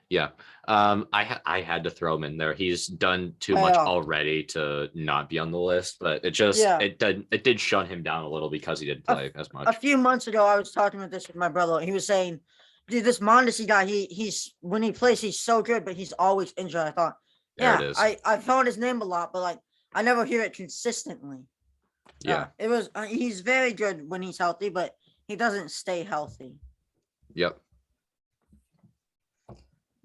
A: Yeah. I had to throw him in there. He's done too much
B: Yeah.
A: already to not be on the list, but it just
B: Yeah.
A: it did shut him down a little because he didn't play as
B: A
A: much.
B: few months ago, I was talking with this with my brother. He was saying, dude, this Mondesi guy, he's when he plays, he's so good, but he's always injured. I thought,
A: There
B: yeah,
A: it is.
B: I found his name a lot, but like I never hear it consistently.
A: Yeah.
B: It was he's very good when he's healthy, but he doesn't stay healthy.
A: Yep.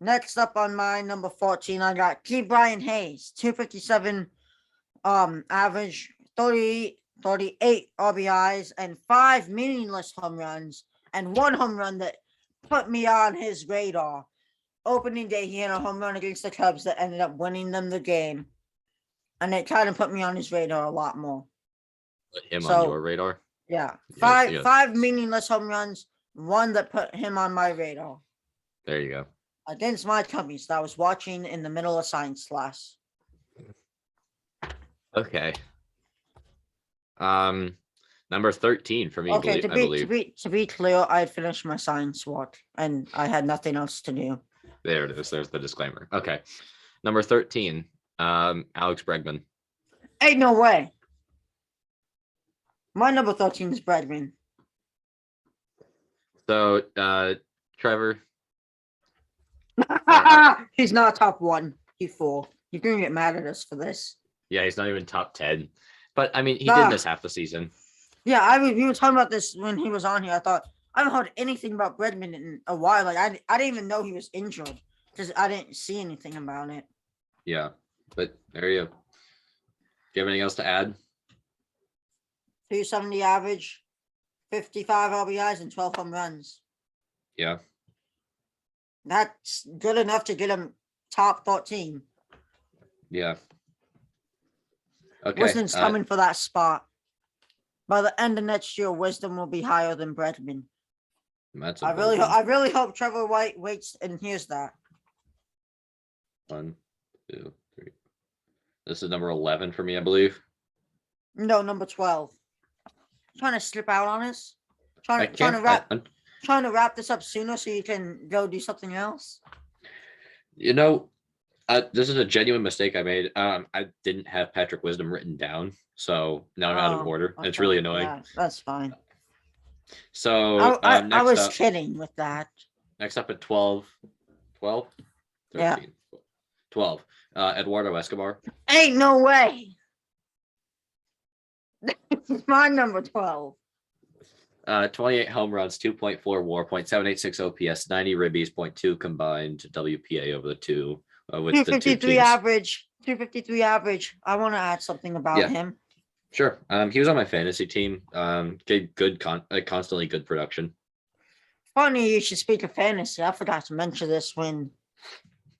B: Next up on my number 14, I got Key Brian Hayes, 257 average, 38 RBIs, and 5 meaningless home runs, and 1 home run that put me on his radar. Opening day, he had a home run against the Cubs that ended up winning them the game. And it kind of put me on his radar a lot more.
A: Put him
B: So-
A: on your radar.
B: Yeah.
A: Yeah.
B: Five meaningless home runs, 1 that put him on my radar.
A: There you go.
B: Against my companies that I was watching in the middle of science class.
A: Okay. Number 13 for me,
B: Okay,
A: I believe.
B: to be clear, I had finished my science work and I had nothing else to do.
A: There it is. There's the disclaimer. Okay. Number 13, Alex Bregman.
B: Ain't no way. My number 13 is Bregman.
A: So, Trevor,
B: He's not top 1. He 4. You're gonna get mad at us for this.
A: yeah, he's not even top 10. But I mean, he
B: Nah.
A: did miss half the season.
B: Yeah, we were talking about this when he was on here. I thought I haven't heard anything about Bregman in a while. Like I didn't even know he was injured because I didn't see anything about it.
A: Yeah. But there you go. Do you have anything else to add?
B: 270 average, 55 RBIs, and 12 home runs.
A: Yeah.
B: That's good enough to get him top 14.
A: Yeah. Okay.
B: Wisdom's coming for that spot. By the end of next year, Wisdom will be higher than Bregman.
A: That's
B: I really hope Trevor White waits and hears that.
A: 1, 2, 3. This is number 11 for me, I believe.
B: No, number 12. Trying to slip out on us.
A: I
B: Trying
A: can't.
B: to wrap this up sooner so you can go do something else.
A: You know, this is a genuine mistake I made. I didn't have Patrick Wisdom written down, so now I'm out of order. It's really annoying.
B: Yeah, that's fine.
A: So
B: I
A: next
B: was
A: up,
B: kidding with that.
A: next up at 12, 12, 13,
B: Yeah.
A: 12. Eduardo Escobar.
B: Ain't no way. This is my number 12.
A: 28 home runs, 2.4 WAR, 0.786 OPS, 90 ribbies, 0.2 combined WPA over the two. With the two
B: 253
A: teams.
B: average. 253 average. I want to add something about
A: Yeah.
B: him.
A: Sure. He was on my fantasy team. Gave good constantly good production.
B: Funny you should speak of fantasy. I forgot to mention this when.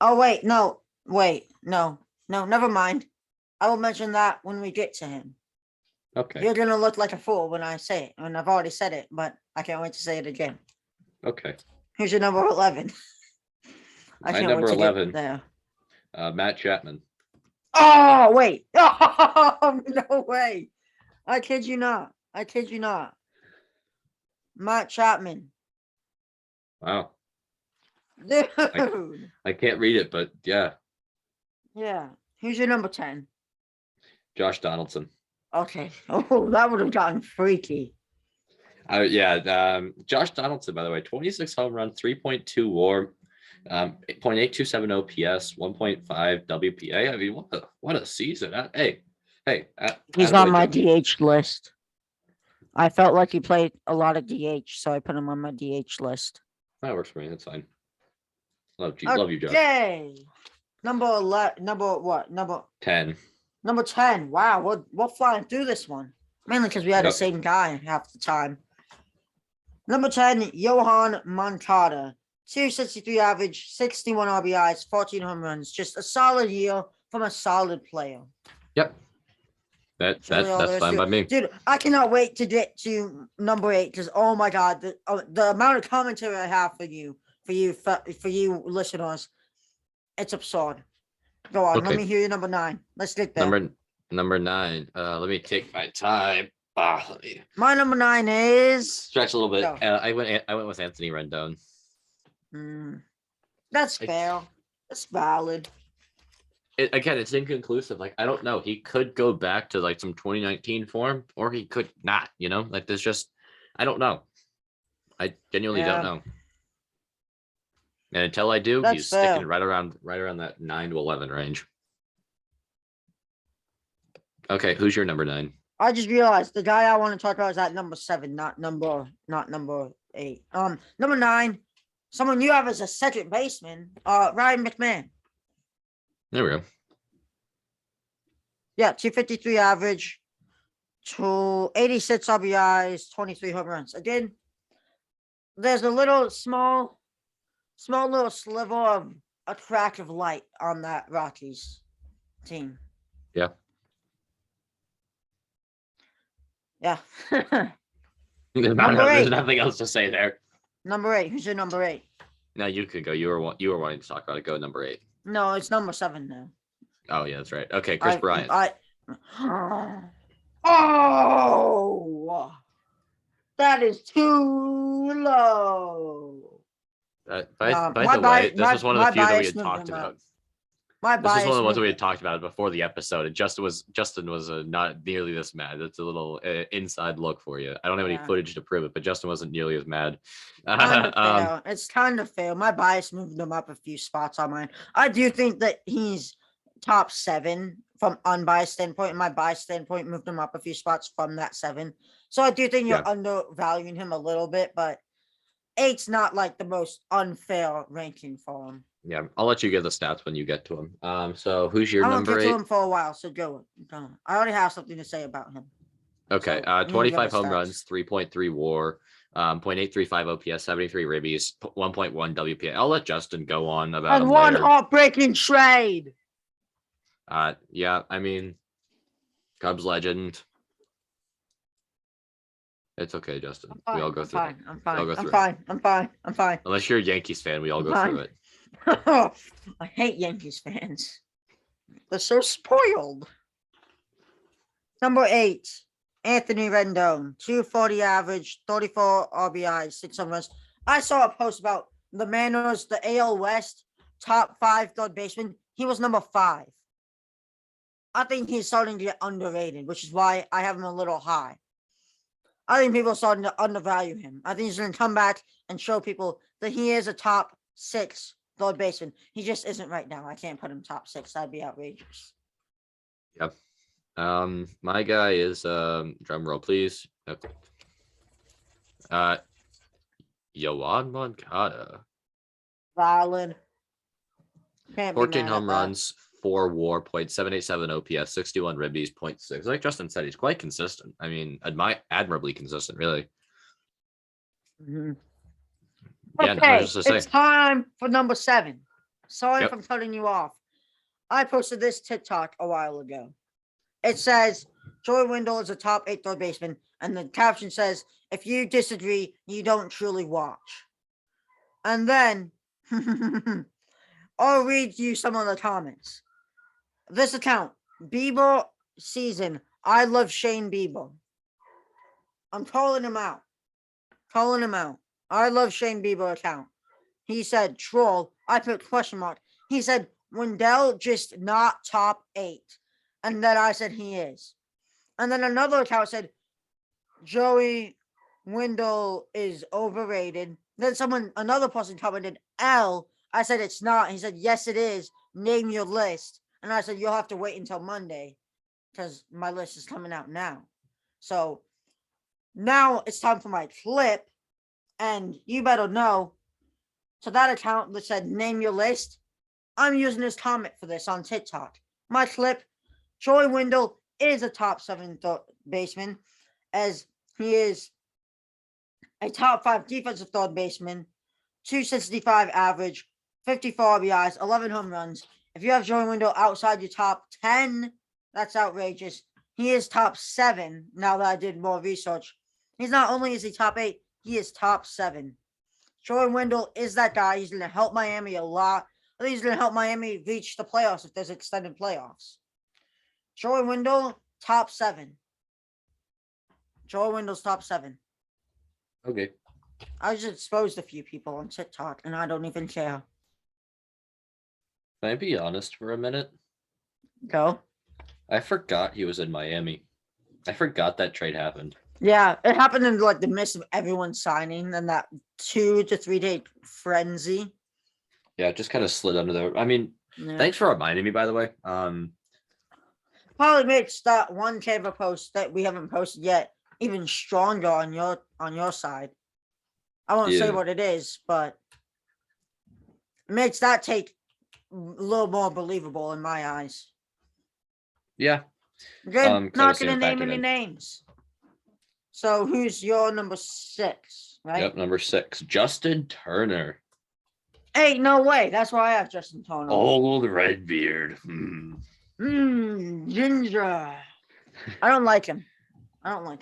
B: Oh wait, no, never mind. I will mention that when we get to him.
A: Okay.
B: You're gonna look like a fool when I say it, and I've already said it, but I can't wait to say it again.
A: Okay.
B: Who's your number 11?
A: My number
B: to get
A: 11.
B: there.
A: Matt Chapman.
B: Oh wait! Oh, no way! I kid you not. Matt Chapman.
A: Wow.
B: Dude.
A: I can't read it, but yeah.
B: Yeah. Who's your number 10?
A: Josh Donaldson.
B: Okay. Oh, that would have gotten freaky.
A: Josh Donaldson, by the way, 26 home runs, 3.2 WAR, 0.827 OPS, 1.5 WPA. I mean, what a season!
B: He's on my DH list. I felt like he played a lot of DH, so I put him on my DH list.
A: That works for me. That's fine. Love you, Josh.
B: Okay. Number 11. Number what?
A: 10.
B: Number 10. Wow, we're flying through this one. Mainly because we had the
A: Yep.
B: same guy half the time. Number 10, Johann Montada. 263 average, 61 RBIs, 14 home runs. Just a solid year from a solid player.
A: Yep. That's fine by me.
B: Dude, I cannot wait to get to number 8 because oh my god, the amount of commentary I have for you listeners, it's absurd. Go on, let me hear your number 9. Let's get there.
A: Number 9. Let me take my time.
B: My number 9 is
A: stretch a little bit. I went with Anthony Rendon.
B: That's fair. That's valid.
A: Again, it's inconclusive. Like, I don't know. He could go back to like some 2019 form, or he could not. You know, like there's just, I don't know. I genuinely don't know. And until I do, he's sticking right around that 9 to 11 range. Okay, who's your number 9? I
B: just realized the guy I want to talk about is at number 7, not number 8. Number 9, someone you have as a second baseman, Ryan McMahon.
A: There we go.
B: Yeah, 253 average, 86 RBIs, 23 home runs. Again, there's a little small little sliver of attractive light on that Rockies team.
A: Yeah.
B: Yeah.
A: There's nothing else to say there.
B: Number 8. Who's your number 8?
A: No, you could go. You were wanting to talk about it. Go number 8.
B: No, it's number 7 now.
A: Oh yeah, that's right. Okay, Chris Bryant.
B: Oh, that is too low.
A: By the way, this was one of the few that we had talked about. This was one of the ones that we had talked about before the episode, and Justin was not nearly this mad. That's a little inside look for you. I don't have any footage to prove it, but Justin wasn't nearly as mad.
B: It's kind of fair. My bias moved him up a few spots on mine. I do think that he's top 7 from unbiased standpoint, and my biased standpoint moved him up a few spots from that 7. So I do think you're undervaluing him a little bit, but 8's not like the most unfair ranking for him.
A: Yeah, I'll let you give the stats when you get to him. So who's your number 8? I won't get to
B: him for a while, so go. I already have something to say about him.
A: Okay, so, 25 home runs, 3.3 WAR, 0.835 OPS, 73 ribbies, 1.1 WPA. I'll let Justin go on about
B: and one later. Heartbreaking trade.
A: Yeah, I mean, Cubs legend. It's okay, Justin. We all go through it.
B: I'm fine. I'm fine.
A: Unless you're a Yankees fan, we all go through it.
B: I hate Yankees fans. They're so spoiled. Number 8, Anthony Rendon, 240 average, 34 RBIs, 6 home runs. I saw a post about the Mariners, the AL West, top 5 third baseman. He was number 5. I think he's starting to get underrated, which is why I have him a little high. I think people are starting to undervalue him. I think he's going to come back and show people that he is a top 6 third baseman. He just isn't right now. I can't put him top 6. That'd be outrageous.
A: Yep. My guy is drum roll, please. Okay. Johann Montada.
B: Valid.
A: 14 home runs, 4 WAR, 0.787 OPS, 61 ribbies, 0.6. Like Justin said, he's quite consistent. I mean, admirably consistent, really.
B: Mm-hmm. Yeah, okay, it's time for number 7. Sorry if I'm cutting you off. I posted this TikTok a while ago. It says, Joey Wendell is a top 8 third baseman, and the caption says, if you disagree, you don't truly watch. And then, I'll read you some of the comments. This account, Bieber season, I love Shane Bieber. I'm calling him out. I love Shane Bieber account. He said, troll. I put question mark. He said, Wendell just not top 8. And then I said, he is. And then another account said, Joey Wendell is overrated. Then another person commented, L. I said, it's not. He said, yes, it is. Name your list. And I said, you'll have to wait until Monday because my list is coming out now. So now it's time for my clip. And you better know. So that account that said, name your list, I'm using this comment for this on TikTok. My clip, Joey Wendell is a top 7 baseman, as he is a top 5 defensive third baseman, 265 average, 54 RBIs, 11 home runs. If you have Joey Wendell outside your top 10, that's outrageous. he is top 7. Now that I did more research, he's not only is he top 8, he is top 7. Joey Wendell is that guy. He's going to help Miami a lot. I think he's going to help Miami reach the playoffs if there's extended playoffs. Joey Wendell, top 7. Joey Wendell's top 7.
A: Okay.
B: I just exposed a few people on TikTok, and I don't even care.
A: Can I be honest for a minute?
B: Go.
A: I forgot he was in Miami. I forgot that trade happened.
B: Yeah, it happened in like the midst of everyone signing and that 2 to 3 day frenzy.
A: Yeah, it just kind of slid under there. I mean,
B: Yeah.
A: Thanks for reminding me, by the way.
B: Probably makes that one Canva post that we haven't posted yet even stronger on your side. I won't say what it is, but it makes that take a little more believable in my eyes.
A: Yeah.
B: Again, not gonna name any names. So who's your number 6, right?
A: Yep, number 6, Justin Turner.
B: Hey, no way. That's why I have Justin Turner.
A: Old Redbeard.
B: Ginger. I don't like him.
A: Oh,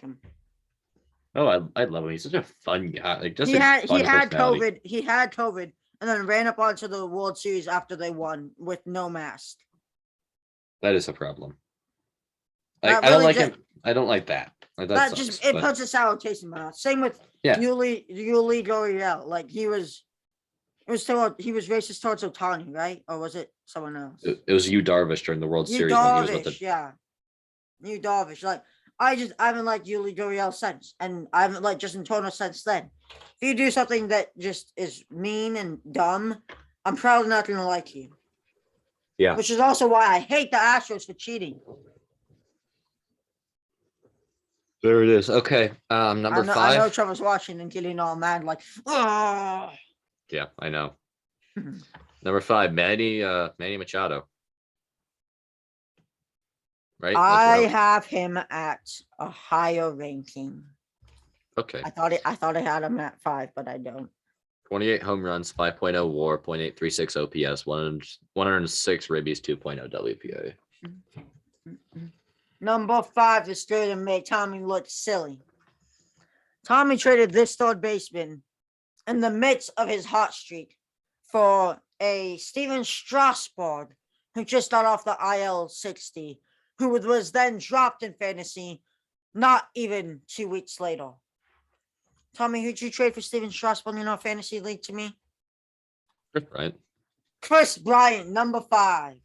A: I love him. He's such a fun guy. Like
B: he had COVID. He had COVID and then ran up onto the World Series after they won with no mask.
A: That is a problem. I don't like him. I don't like that. That sucks,
B: it puts a sour taste in my mouth. Same with Yuli Gurriel. Like he was racist towards Ohtani, right? Or was it someone else?
A: It was Yu Darvish during the World Series.
B: Yu Darvish. Like I haven't liked Yuli Gurriel since, and I haven't liked Justin Turner since then. If you do something that just is mean and dumb, I'm probably not going to like you.
A: Yeah.
B: Which is also why I hate the Astros for cheating.
A: There it is. Okay. Number 5.
B: I know Trevor's watching and getting all mad, like, oh.
A: Yeah, I know. Number 5, Manny Machado. Right?
B: I have him at a higher ranking.
A: Okay.
B: I thought I had him at 5, but I don't.
A: 28 home runs, 5.0 WAR, .836 OPS, 106 ribbies, 2.0 WPA.
B: Number 5 is good and made Tommy look silly. Tommy traded this third baseman in the midst of his hot streak for a Steven Strasburg who just got off the IL 60, who was then dropped in fantasy not even 2 weeks later. Tommy, who'd you trade for Steven Strasburg in our fantasy league to me? Chris Bryant, number 5.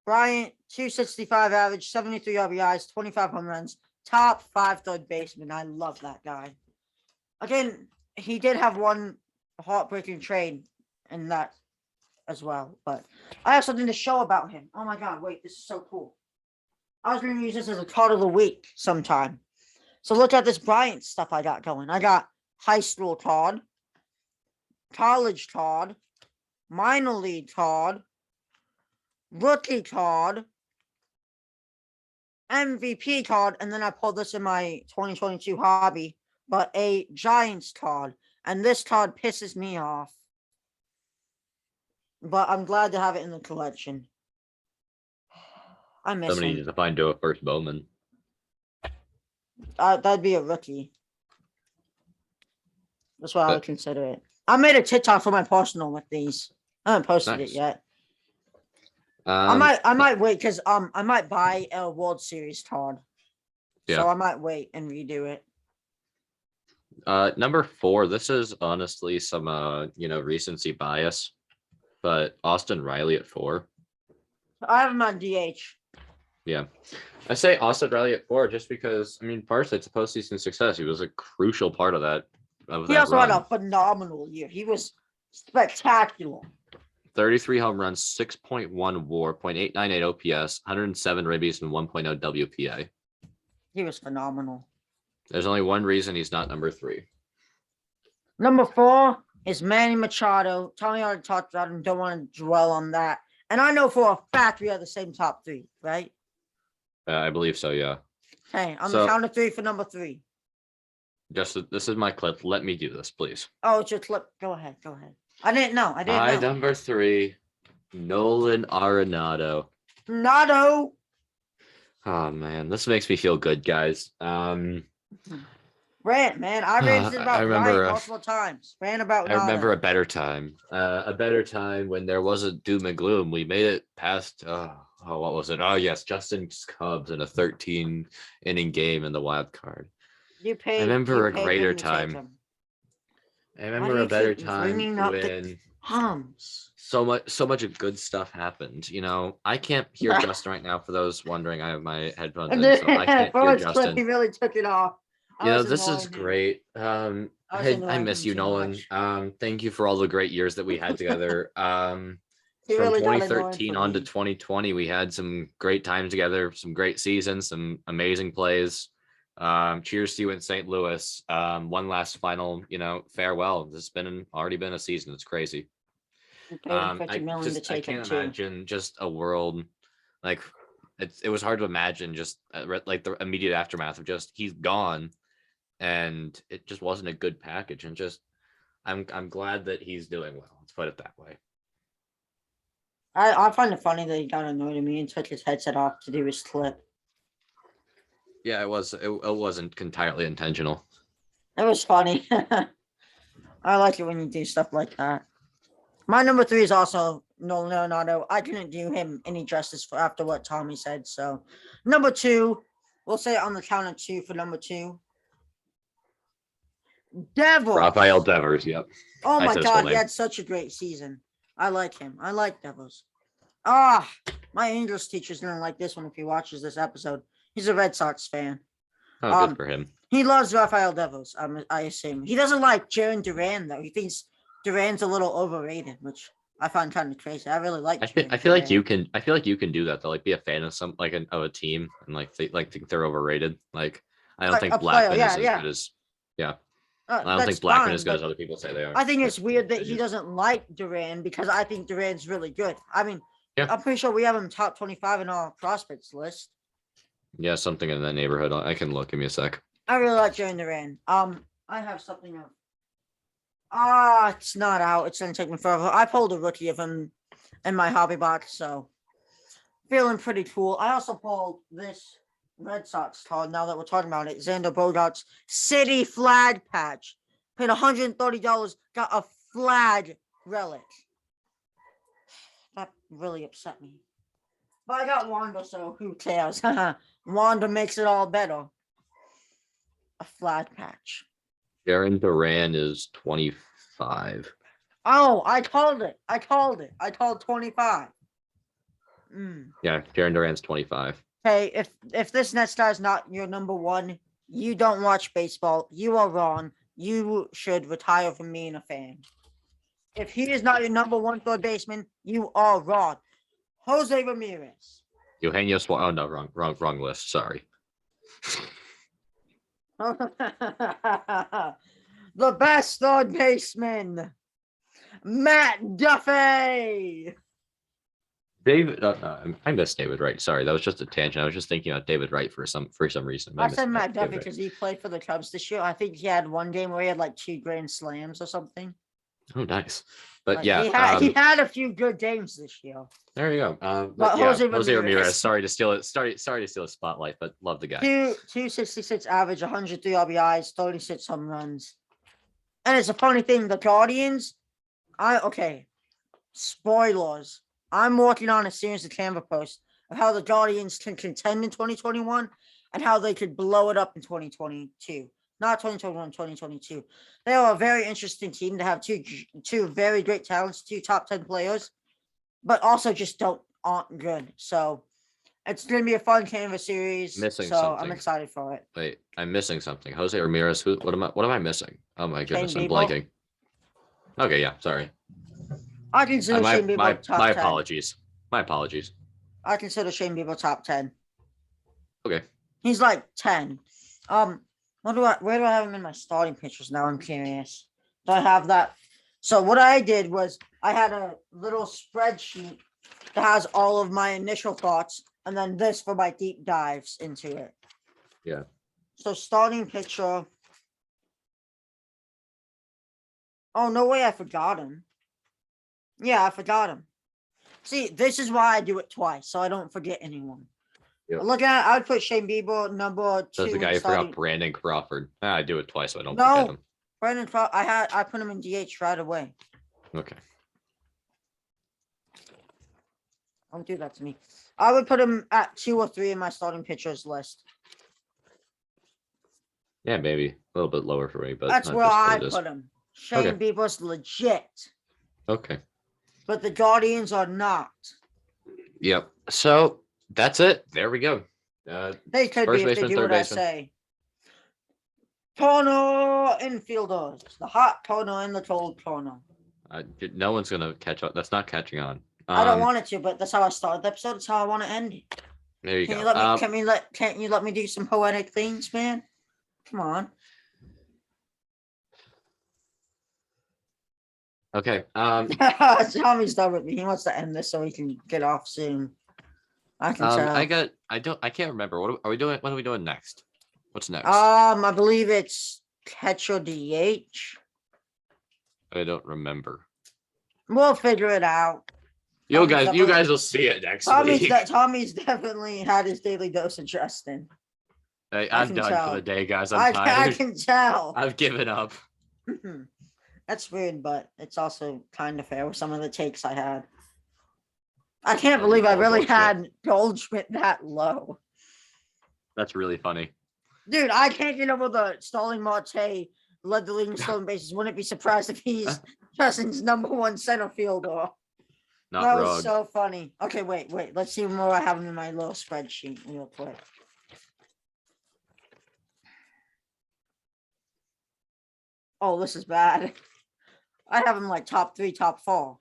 B: Bryant, 265 average, 73 RBIs, 25 home runs, top 5 third baseman. I love that guy. Again, he did have one heartbreaking trade in that as well, but I have something to show about him. Oh my God, wait, this is so cool. I was going to use this as a card of the week sometime. So look at this Bryant stuff I got going. I got high school card, college card, minor league card, rookie card, MVP card, and then I pulled this in my 2022 hobby, but a Giants card. And this card pisses me off. But I'm glad to have it in the collection. I miss
A: Somebody
B: him.
A: needs to find a first Bowman.
B: That'd be a rookie. That's what I would consider it. I made a TikTok for my personal with these. I haven't posted it yet. I might wait because I might buy a World Series card. Yeah. So I might wait and redo it.
A: Number 4. This is honestly some recency bias, but Austin Reilly at 4.
B: I have him on DH.
A: Yeah, I say Austin Reilly at 4 just because partially it's a postseason success. He was a crucial part of that.
B: He also had a phenomenal year. He was spectacular.
A: 33 home runs, 6.1 WAR, .898 OPS, 107 ribbies, and 1.0 WPA.
B: He was phenomenal.
A: There's only one reason he's not number 3.
B: Number 4 is Manny Machado. Tommy already talked about him. Don't want to dwell on that. And I know for a fact we have the same top 3, right?
A: I believe so, yeah.
B: Hey, on the count of 3 for number 3.
A: Just this is my clip. Let me do this, please.
B: Oh, it's your clip. Go ahead. I didn't know.
A: Number 3, Nolan Arenado.
B: Nado.
A: Oh man, this makes me feel good, guys.
B: Rant, man. I ranted
A: I
B: about Bryant
A: remember.
B: multiple times. Ran about
A: I remember
B: Nada.
A: a better time when there wasn't doom and gloom. We made it past. What was it? Oh yes, Justin's Cubs in a 13 inning game in the wild card. I
B: You
A: remember a
B: paid
A: greater
B: him to take
A: time.
B: him.
A: I
B: Why do
A: remember a
B: you
A: better
B: keep
A: time
B: bringing up the
A: when
B: hums?
A: so much good stuff happened. I can't hear Justin right now. For those wondering, I have my headphones in, so I can't hear
B: First clip, he
A: Justin.
B: really took it off. I was
A: This is
B: annoying him.
A: great.
B: I was
A: I
B: annoying
A: miss
B: him
A: you,
B: too
A: Nolan.
B: much.
A: Thank you for all the great years that we had together.
B: He
A: From
B: really got annoying
A: 2013
B: for
A: on to
B: me.
A: 2020, we had some great times together, some great seasons, some amazing plays. Cheers to you in St. Louis. One last final, farewell. This has already been a season. It's crazy.
B: You paid him 50
A: I
B: million to
A: I
B: take him
A: can't
B: too.
A: imagine just a world like it was hard to imagine just like the immediate aftermath of just he's gone, and it just wasn't a good package. And just I'm glad that he's doing well. Let's put it that way.
B: I find it funny that he got annoyed at me and took his headset off to do his clip.
A: Yeah, it wasn't entirely intentional.
B: It was funny. I like it when you do stuff like that. My number 3 is also Nolan Arenado. I couldn't do him any justice after what Tommy said. So, number 2, we'll say on the count of 2 for number 2. Devils.
A: Rafael Devers. Yep.
B: Oh
A: I
B: my
A: said his full
B: God, he
A: name.
B: had such a great season. I like him. I like Devils. My English teacher's gonna like this one if he watches this episode. He's a Red Sox fan.
A: Oh, good for him.
B: He loves Rafael Devils. I assume he doesn't like Jaron Duran though. He thinks Duran's a little overrated, which I find kind of crazy. I really like.
A: I feel like you can. I feel like you can do that though. Like be a fan of of a team and think they're overrated. Like I don't think Blackman is as good as. Yeah. I don't think Blackman is as good as other people say they are.
B: I think it's weird that he doesn't like Duran because I think Duran's really good. I mean, I'm pretty sure we have him top 25 in our prospects list.
A: Yeah, something in that neighborhood. I can look. Give me a sec.
B: I really like Jaron Duran. I have something else. It's not out. It's gonna take me forever. I pulled a rookie of him in my hobby box, so feeling pretty cool. I also pulled this Red Sox card. Now that we're talking about it, Xander Bogaerts City flag patch. Paid $130. Got a flag relic. That really upset me. But I got Wanda, so who cares? Wanda makes it all better. A flag patch.
A: Jaron Duran is 25.
B: Oh, I called it. I called 25.
A: Yeah, Jaron Duran's 25.
B: Hey, if this net star is not your number 1, you don't watch baseball. You are wrong. You should retire from being a fan. If he is not your number 1 third baseman, you are wrong. Jose Ramirez.
A: Eugenio Suarez. Oh no, wrong list. Sorry.
B: The best third baseman, Matt Duffy.
A: David, I missed David Wright. Sorry, that was just a tangent. I was just thinking about David Wright for some reason.
B: I said Matt Duffy because he played for the Cubs this year. I think he had one game where he had like 2 grand slams or something.
A: Oh, nice. But
B: like,
A: yeah,
B: he had a few good games this year.
A: There you go.
B: But
A: yeah,
B: Jose Ramirez.
A: Sorry to steal it. Sorry to steal a spotlight, but love the guy.
B: 266 average, 103 RBIs, 36 home runs. And it's a funny thing. The Guardians. Spoilers. I'm working on a series of Canva posts of how the Guardians can contend in 2021 and how they could blow it up in 2022. Not 2021, 2022. They are a very interesting team to have two very great talents, 2 top 10 players, but also just aren't good. So it's going to be a fun Canva series. I'm excited for it.
A: Wait, I'm missing something. Jose Ramirez. What am I missing? Oh my goodness, I'm blanking. Okay, yeah, sorry.
B: I consider Shane Bieber top 10.
A: My apologies. My apologies.
B: I consider Shane Bieber top 10.
A: Okay.
B: He's like 10. Where do I have him in my starting pitchers now? I'm curious. Do I have that? So what I did was I had a little spreadsheet that has all of my initial thoughts and then this for my deep dives into it.
A: Yeah.
B: So starting pitcher. Oh, no way I forgot him. Yeah, I forgot him. See, this is why I do it twice, so I don't forget anyone.
A: Yep.
B: Looking at, I'd put Shane Bieber number 2.
A: That's the guy who
B: starting.
A: forgot Brandon Crawford. I do it twice, so I don't forget
B: No,
A: him.
B: Brandon, I put him in DH right away.
A: Okay.
B: Don't do that to me. I would put him at 2 or 3 in my starting pitchers list.
A: Yeah, maybe a little bit lower for me, but
B: That's
A: not
B: where
A: just what
B: I
A: it is.
B: put him. Shane
A: Okay.
B: Bieber's legit,
A: Okay.
B: but the Guardians are not.
A: Yep. So that's it. There we go.
B: They could
A: First
B: be if they
A: baseman,
B: do
A: third
B: what I
A: baseman.
B: say. Corner infielders. The hot corner and the cold corner.
A: No one's gonna catch up. That's not catching on.
B: I don't want it to, but that's how I started the episode. That's how I want to end it.
A: There you
B: Can
A: go.
B: you let me? Can't you let me do some poetic things, man? Come on.
A: Okay.
B: Tommy's done with me. He wants to end this so he can get off soon. I can tell.
A: I can't remember. What are we doing? What are we doing next? What's next?
B: I believe it's catcher DH.
A: I don't remember.
B: We'll figure it out.
A: You guys will see it next week.
B: Tommy's definitely had his daily dose of Justin.
A: Hey, I'm done for the day, guys. I'm
B: I
A: tired.
B: can tell.
A: I've given up.
B: That's weird, but it's also kind of fair with some of the takes I had. I can't believe I really had Goldschmidt that low.
A: That's really funny.
B: Dude, I can't get over the Starling Marte led the league in stolen bases. Wouldn't be surprised if he's Justin's number 1 center fielder.
A: That
B: was so funny. Okay, wait. Let's see more I have him in my little spreadsheet real quick. Oh, this is bad. I have him like top 3, top 4.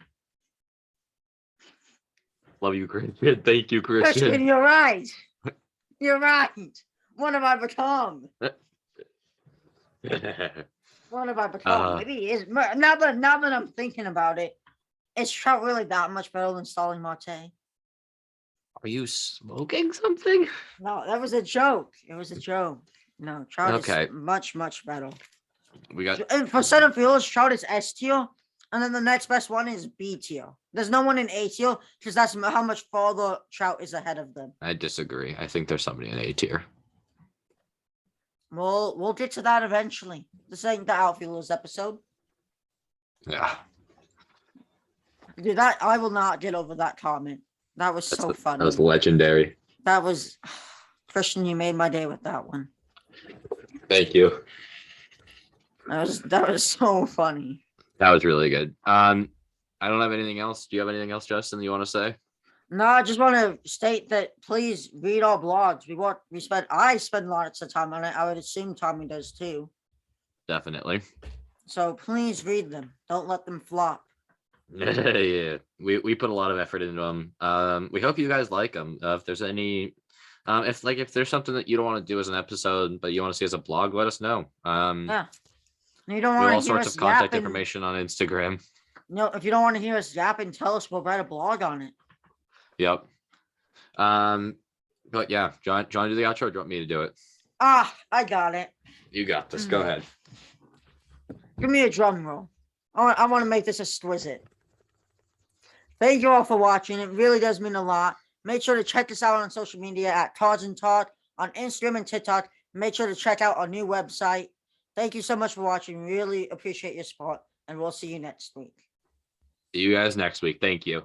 A: Love you, Christian. Thank you, Christian.
B: You're right. You're right. What have I become? What have I become? Maybe he is. Now that I'm thinking about it, is Trout really that much better than Starling Marte?
A: Are you smoking something?
B: No, that was a joke. It was a joke. No, Trout is much, much better. And for center fielders, Trout is S tier, and then the next best one is B tier. There's no one in A tier because that's how much farther Trout is ahead of them.
A: I disagree. I think there's somebody in A tier.
B: We'll get to that eventually. This ain't the outfielders episode.
A: Yeah.
B: Dude, I will not get over that comment. That was so funny.
A: That was legendary.
B: That was Christian. You made my day with that one.
A: Thank you.
B: That was so funny.
A: That was really good. I don't have anything else. Do you have anything else, Justin, you want to say?
B: No, I just want to state that please read our blogs. I spend lots of time on it. I would assume Tommy does too.
A: Definitely.
B: So please read them. Don't let them flop.
A: Yeah, we put a lot of effort into them. We hope you guys like them. If there's any, if there's something that you don't want to do as an episode, but you want to see as a blog, let us know.
B: Yeah. You don't want
A: all sorts of contact information on Instagram.
B: No, if you don't want to hear us yapping, tell us. We'll write a blog on it.
A: Yep. But yeah, John, do the outro. Or do you want me to do it?
B: I got it.
A: You got this. Go ahead.
B: Give me a drum roll. I want to make this exquisite. Thank you all for watching. It really does mean a lot. Make sure to check us out on social media at Cards and Talk on Instagram and TikTok. Make sure to check out our new website. Thank you so much for watching. Really appreciate your support, and we'll see you next week.
A: See you guys next week. Thank you.